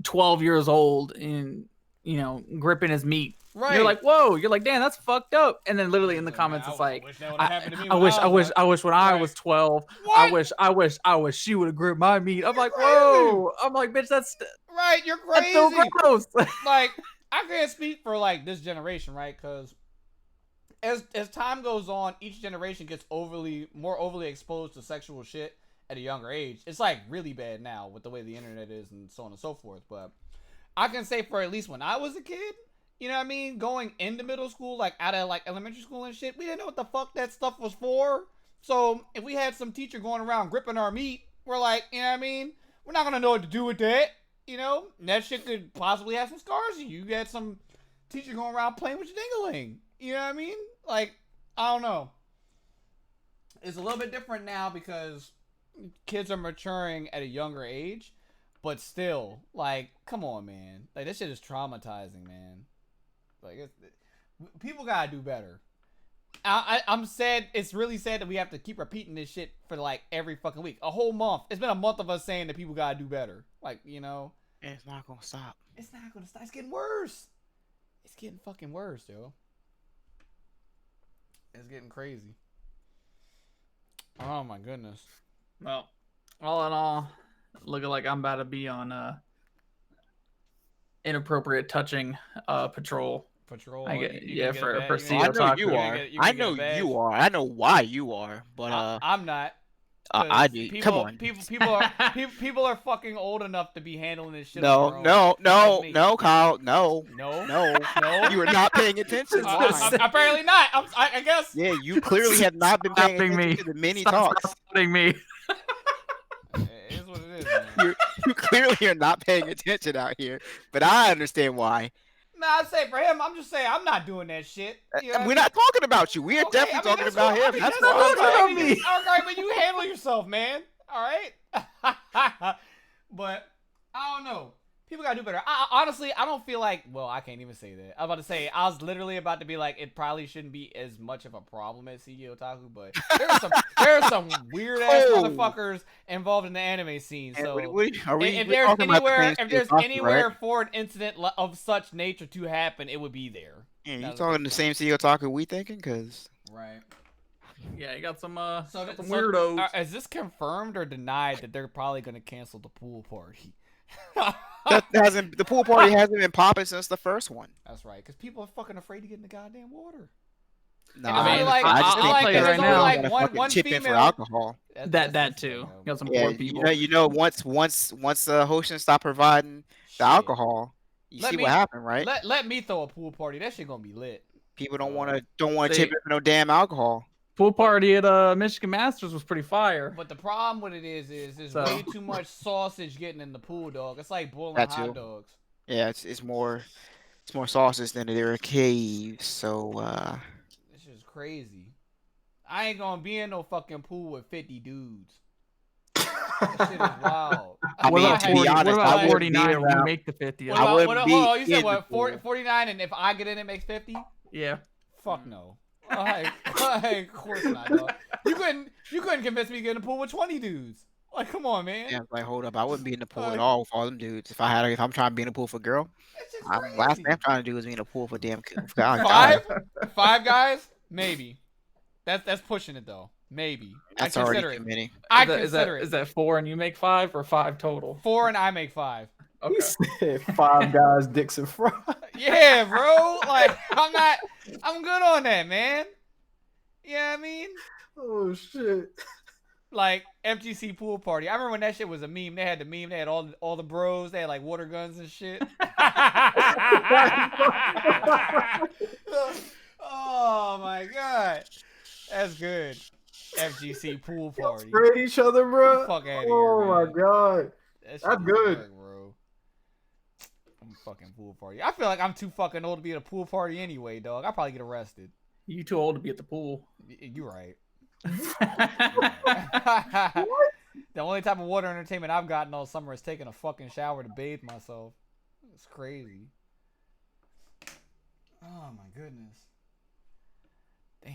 12 years old and, you know, gripping his meat. Right. You're like, whoa. You're like, damn, that's fucked up. And then literally in the comments, it's like, wish that would've happened to me I when wish when I Right. was 12. What? I wish she would have gripped my meat. I'm like, crazy. whoa. I'm like, bitch, that's Right, you're that's crazy. so gross. Like, I can't speak for like this generation, right? Because as time goes on, each generation gets more overly exposed to sexual shit at a younger age. It's like really bad now with the way the internet is and so on and so forth. But I can say for at least when I was a kid, you know what I mean, going into middle school, like out of like elementary school and shit, we didn't know what the fuck that stuff was for. So if we had some teacher going around gripping our meat, we're like, you know what I mean, we're not gonna know what to do with that. You know, and that shit could possibly have some scars in you. You got some teacher going around playing with your dingling. You know what I mean? Like, I don't know. It's a little bit different now because kids are maturing at a younger age, but still, like, come on, man. Like, this shit is traumatizing, man. Like, people gotta do better. I'm sad. It's really sad that we have to keep repeating this shit for like every fucking week, a whole month. It's been a month of us saying that people gotta do better. Like, you know, And it's not gonna stop. it's not gonna stop. It's getting worse. It's getting fucking worse, yo. It's getting crazy. Oh my goodness. Well, all in all, looking like I'm about to be on inappropriate touching patrol. Patrol. I get- you yeah, gonna get for- a badge? for You CEO gonna- I know Taco. you gonna are. get- I gonna get a know badge? you are. I know why you are. But I'm not. I do. People, Come on. People are fucking old enough to be handling this shit. No, on their own. no, no, Like me. no, Kyle. No, No. no, No. You are not paying attention. Why? Apparently not. I guess. Yeah, you clearly have not been paying Stopping attention me. to the mini Stop talks. stopping me. It is what it is, man. You clearly are not paying attention out here. But I understand why. Nah, I say for him, I'm just saying I'm not doing that shit. You know what I We're mean? not talking about you. We are Okay, definitely I mean, talking that's about cool. him. I mean, That's that's what I'm cool. talking I mean, okay, but you handle yourself, man. All right. But I don't know. People gotta do better. Honestly, I don't feel like. Well, I can't even say that. I was about to say I was literally about to be like it probably shouldn't be as much of a problem as CEO Otaku, but there are some weird ass Oh. motherfuckers involved in the anime scene. And So are we if we're there's talking about the anywhere, same if there's CEO Otaku, anywhere right? for an incident of such nature to happen, it would be there. Yeah, you That's talking the same CEO Otaku we thinking? Cause Right. Yeah, you got some So, some weirdos. Is this confirmed or denied that they're probably gonna cancel the pool party? the pool party hasn't been popping since the first one. That's right, because people are fucking afraid to get in the goddamn water. Nah, And it's only like- I just I'll think tell you because right people now. gotta Like fucking one chip in for female- alcohol. That too. You got some Yeah, poor people. you know, once the hosting stop providing the alcohol, you Let see me- what happened, right? Let me throw a pool party. That shit gonna be lit. People don't want to See- chip in for no damn alcohol. Pool party at Michigan Masters was pretty fire. But the problem with it is there's So- way too much sausage getting in the pool, dog. It's like boiling That hot too. dogs. Yeah, it's more sauces than there are caves. So This is crazy. I ain't gonna be in no fucking pool with 50 dudes. That shit is wild. I What mean, about to be 40? honest, What I about wouldn't 49? be If you around. make the 50. What I about, wouldn't hold on, be you said in the what? 40, pool. 49, and if I get in, it makes 50? Yeah. Fuck no. Like, of course not, dog. You couldn't convince me to get in the pool with 20 dudes. Like, come on, man. Yeah, like hold up, I wouldn't be in the pool at all with all them dudes. If I'm trying to be in the pool for girl, That's just last crazy. thing I'm trying to do is be in the pool for damn guys. Five guys? Maybe. That's pushing it though. Maybe. That's I already consider too it. many. I Is consider that it. 4 and you make 5 or 5 total? 4 and I make 5. Okay. He said 5 guys, dicks and fries. Yeah, bro. Like I'm good on that, man. You know what I mean? Oh shit. Like FGC pool party. I remember when that shit was a meme. They had the meme. They had all the bros. They had like water guns and shit. Oh my god, that's good. FGC pool party. Sprayed each other, bro. Fuck outta Oh here, my man. god. That shit That's don't good. work, bro. I'm fucking pool party. I feel like I'm too fucking old to be at a pool party anyway, dog. I'll probably get arrested. You too old to be at the pool. You're right. The only type of water entertainment I've gotten all summer is taking a fucking shower to bathe myself. It's crazy. Oh my goodness. Damn.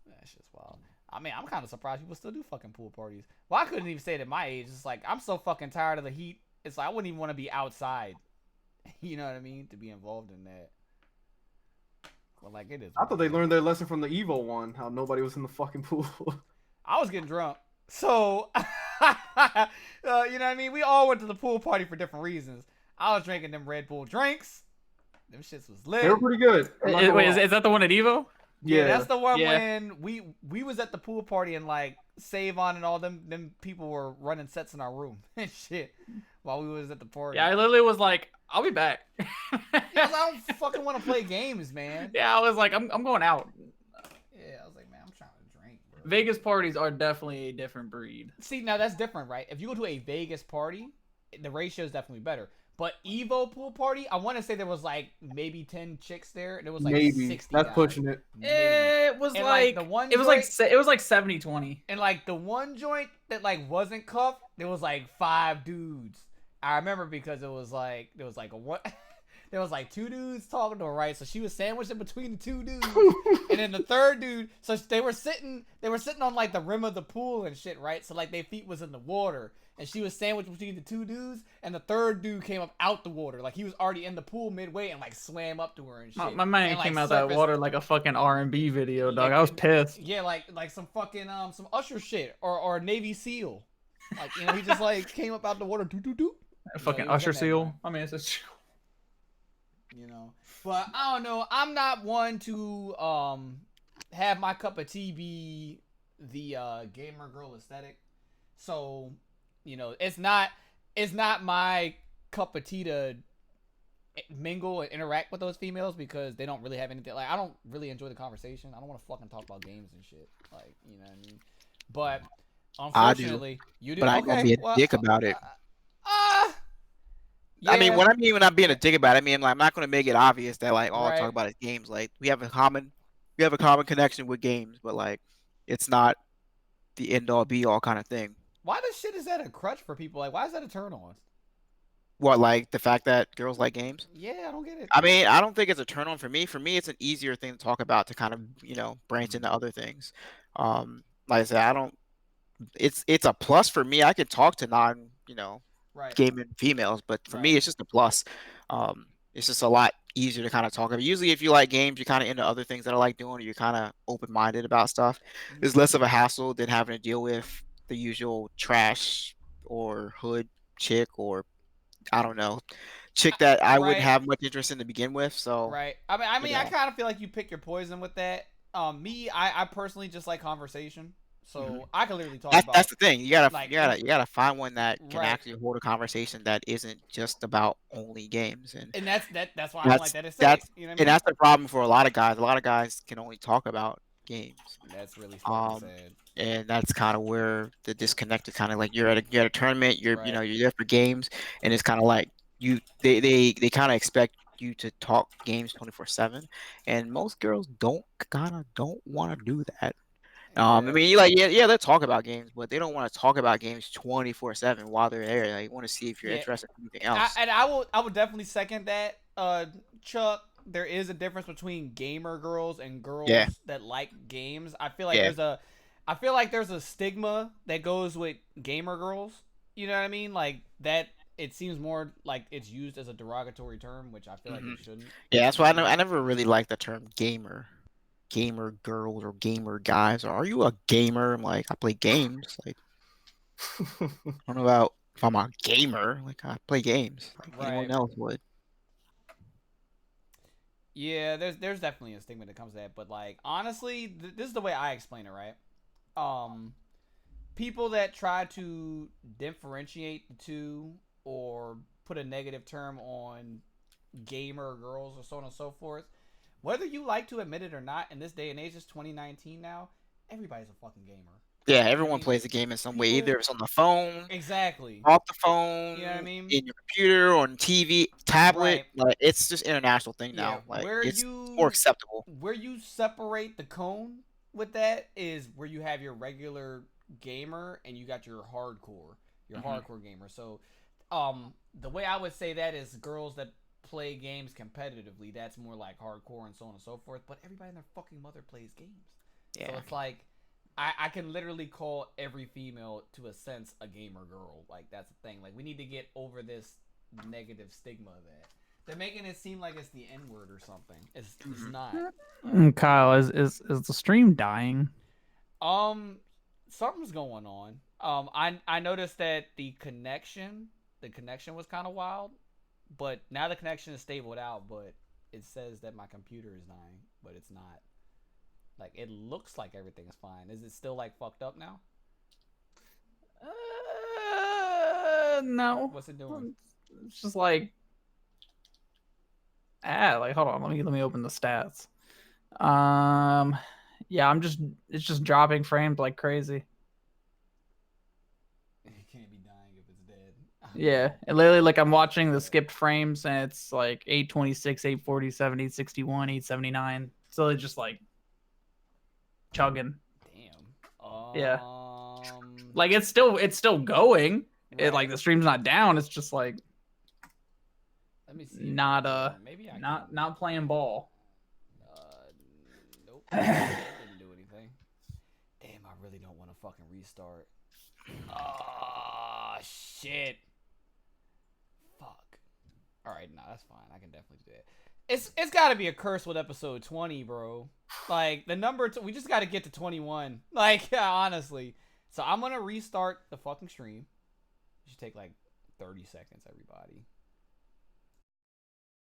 That's just wild. I mean, I'm kind of surprised people still do fucking pool parties. Well, I couldn't even say it at my age. It's like, I'm so fucking tired of the heat. It's like, I wouldn't even want to be outside. You know what I mean? To be involved in that. Well, like, it is. I thought they learned their lesson from the Evo one, how nobody was in the fucking pool. I was getting drunk. So, you know what I mean? We all went to the pool party for different reasons. I was drinking them Red Bull drinks. Them shits was lit. They were pretty good. I'm not gonna Wait, lie. is that the one at Evo? Yeah, Yeah. that's the one Yeah. when we was at the pool party and like Save On and all them people were running sets in our room and shit while we was at the party. Yeah, I literally was like, I'll be back. Yeah, I don't fucking want to play games, man. Yeah, I was like, I'm going out. Yeah, I was like, man, I'm trying to drink, bro. Vegas parties are definitely a different breed. See, now that's different, right? If you go to a Vegas party, the ratio is definitely better. But Evo pool party, I want to say there was like maybe 10 chicks there, and it was like Maybe. 60 That's guys. pushing it. Maybe. It was And, like, the one it was like 70-20. and like the one joint that like wasn't cuffed, there was like 5 dudes. I remember because it was like there was like a one there was like two dudes talking to her, right? So she was sandwiched in between the two dudes, and then the third dude. So they were sitting on like the rim of the pool and shit, right? So like their feet was in the water, and she was sandwiched between the two dudes, and the third dude came up out the water, like he was already in the pool midway and like swam up to her and shit. My man and, like, came out that water like a fucking R&B video, dog. I was pissed. Yeah, like some fucking some Usher shit or Navy SEAL. Like, you know, he just like came up out the water, doo doo doo. Fucking Usher seal. I mean, it's just. You know, but I don't know. I'm not one to have my cup of tea be the gamer girl aesthetic. So, you know, it's not my cup of tea to mingle and interact with those females because they don't really have anything. Like, I don't really enjoy the conversation. I don't want to fucking talk about games and shit. Like, you know what I mean? But unfortunately, you do. But I ain't gonna be a dick about it. Yeah. I mean, when I'm being a dick about it, I mean, like, I'm not gonna make it obvious that like all I Right. talk about is games. Like, we have a common connection with games, but like, it's not the end all be all kind of thing. Why the shit is that a crutch for people? Like, why is that a turn on? What, like the fact that girls like games? Yeah, I don't get it. I mean, I don't think it's a turn on for me. For me, it's an easier thing to talk about to kind of, branch into other things. Like I said, I don't. It's a plus for me. I can talk to non, Right. gaming females, but for me, it's just a plus. It's just a lot easier to kind of talk about. Usually, if you like games, you're kind of into other things that I like doing, or you're kind of open-minded about stuff. It's less of a hassle than having to deal with the usual trash or hood chick or I don't know, chick that I wouldn't have much interest in to begin with. So right. I mean, I kind of feel like you pick your poison with that. Me, I personally just like conversation, so I can literally talk about. That's the thing. You gotta like, you gotta find one that can actually hold a conversation that isn't just about only games. And that's why I don't like that aesthetic. You know what I mean? And that's the problem for a lot of guys. A lot of guys can only talk about games. That's really fucking sad. And that's kind of where the disconnect is kind of like you're at a tournament, you're there for games, and it's kind of like they kind of expect you to talk games 24/7, and most girls don't want to do that. I mean, they'll talk about games, but they don't want to talk about games 24/7 while they're there. They want to see if you're interested in anything else. I would definitely second that, Chuck. There is a difference between gamer girls and girls that like games. I feel like there's a stigma that goes with gamer girls. You know what I mean? Like that. It seems more like it's used as a derogatory term, which I feel like it shouldn't. Yeah, that's why I never really liked the term gamer girls or gamer guys. Or, are you a gamer? I'm like, I play games. Like, I don't know about if I'm a gamer. Like, I play games. Like anyone else would. Yeah, there's definitely a stigma that comes to that, but like honestly, this is the way I explain it, right? People that try to differentiate the two or put a negative term on gamer girls or so on and so forth, whether you like to admit it or not, in this day and age, it's 2019 now, everybody's a fucking gamer. Yeah, everyone plays a game in some way. Either it's on the phone, off the phone, you know what I mean, in your computer, on TV, tablet. Like, it's just international thing now. Like, it's more acceptable. Where you separate the cone with that is where you have your regular gamer and you got your hardcore gamer. So, the way I would say that is girls that play games competitively. That's more like hardcore and so on and so forth. But everybody and their fucking mother plays games. Yeah. So it's like. I can literally call every female, to a sense, a gamer girl. Like, that's the thing. Like, we need to get over this negative stigma of that. They're making it seem like it's the N-word or something. It's not. Kyle, is the stream dying? Something's going on. I noticed that the connection was kind of wild, but now the connection is stabled out, but it says that my computer is dying, but it's not. Like, it looks like everything is fine. Is it still, like, fucked up now? No. What's it doing? It's just like... like, hold on. Let me open the stats. Yeah, it's just dropping frames like crazy. It can't be dying if it's dead. Yeah, and literally, like, I'm watching the skipped frames, and it's, like, 826, 847, 861, 879. So it's just, like... chugging. Damn. Yeah. Like, it's still going. Right. Like, the stream's not down. It's just like Let me see. Maybe I can. not playing ball. Nope. Didn't do anything. Damn, I really don't want to fucking restart. Oh shit. Fuck. All right, nah, that's fine. I can definitely do that. It's got to be a curse with episode 20, bro. Like the number, we just got to get to 21. Like yeah, honestly. So I'm gonna restart the fucking stream. It should take like 30 seconds, everybody.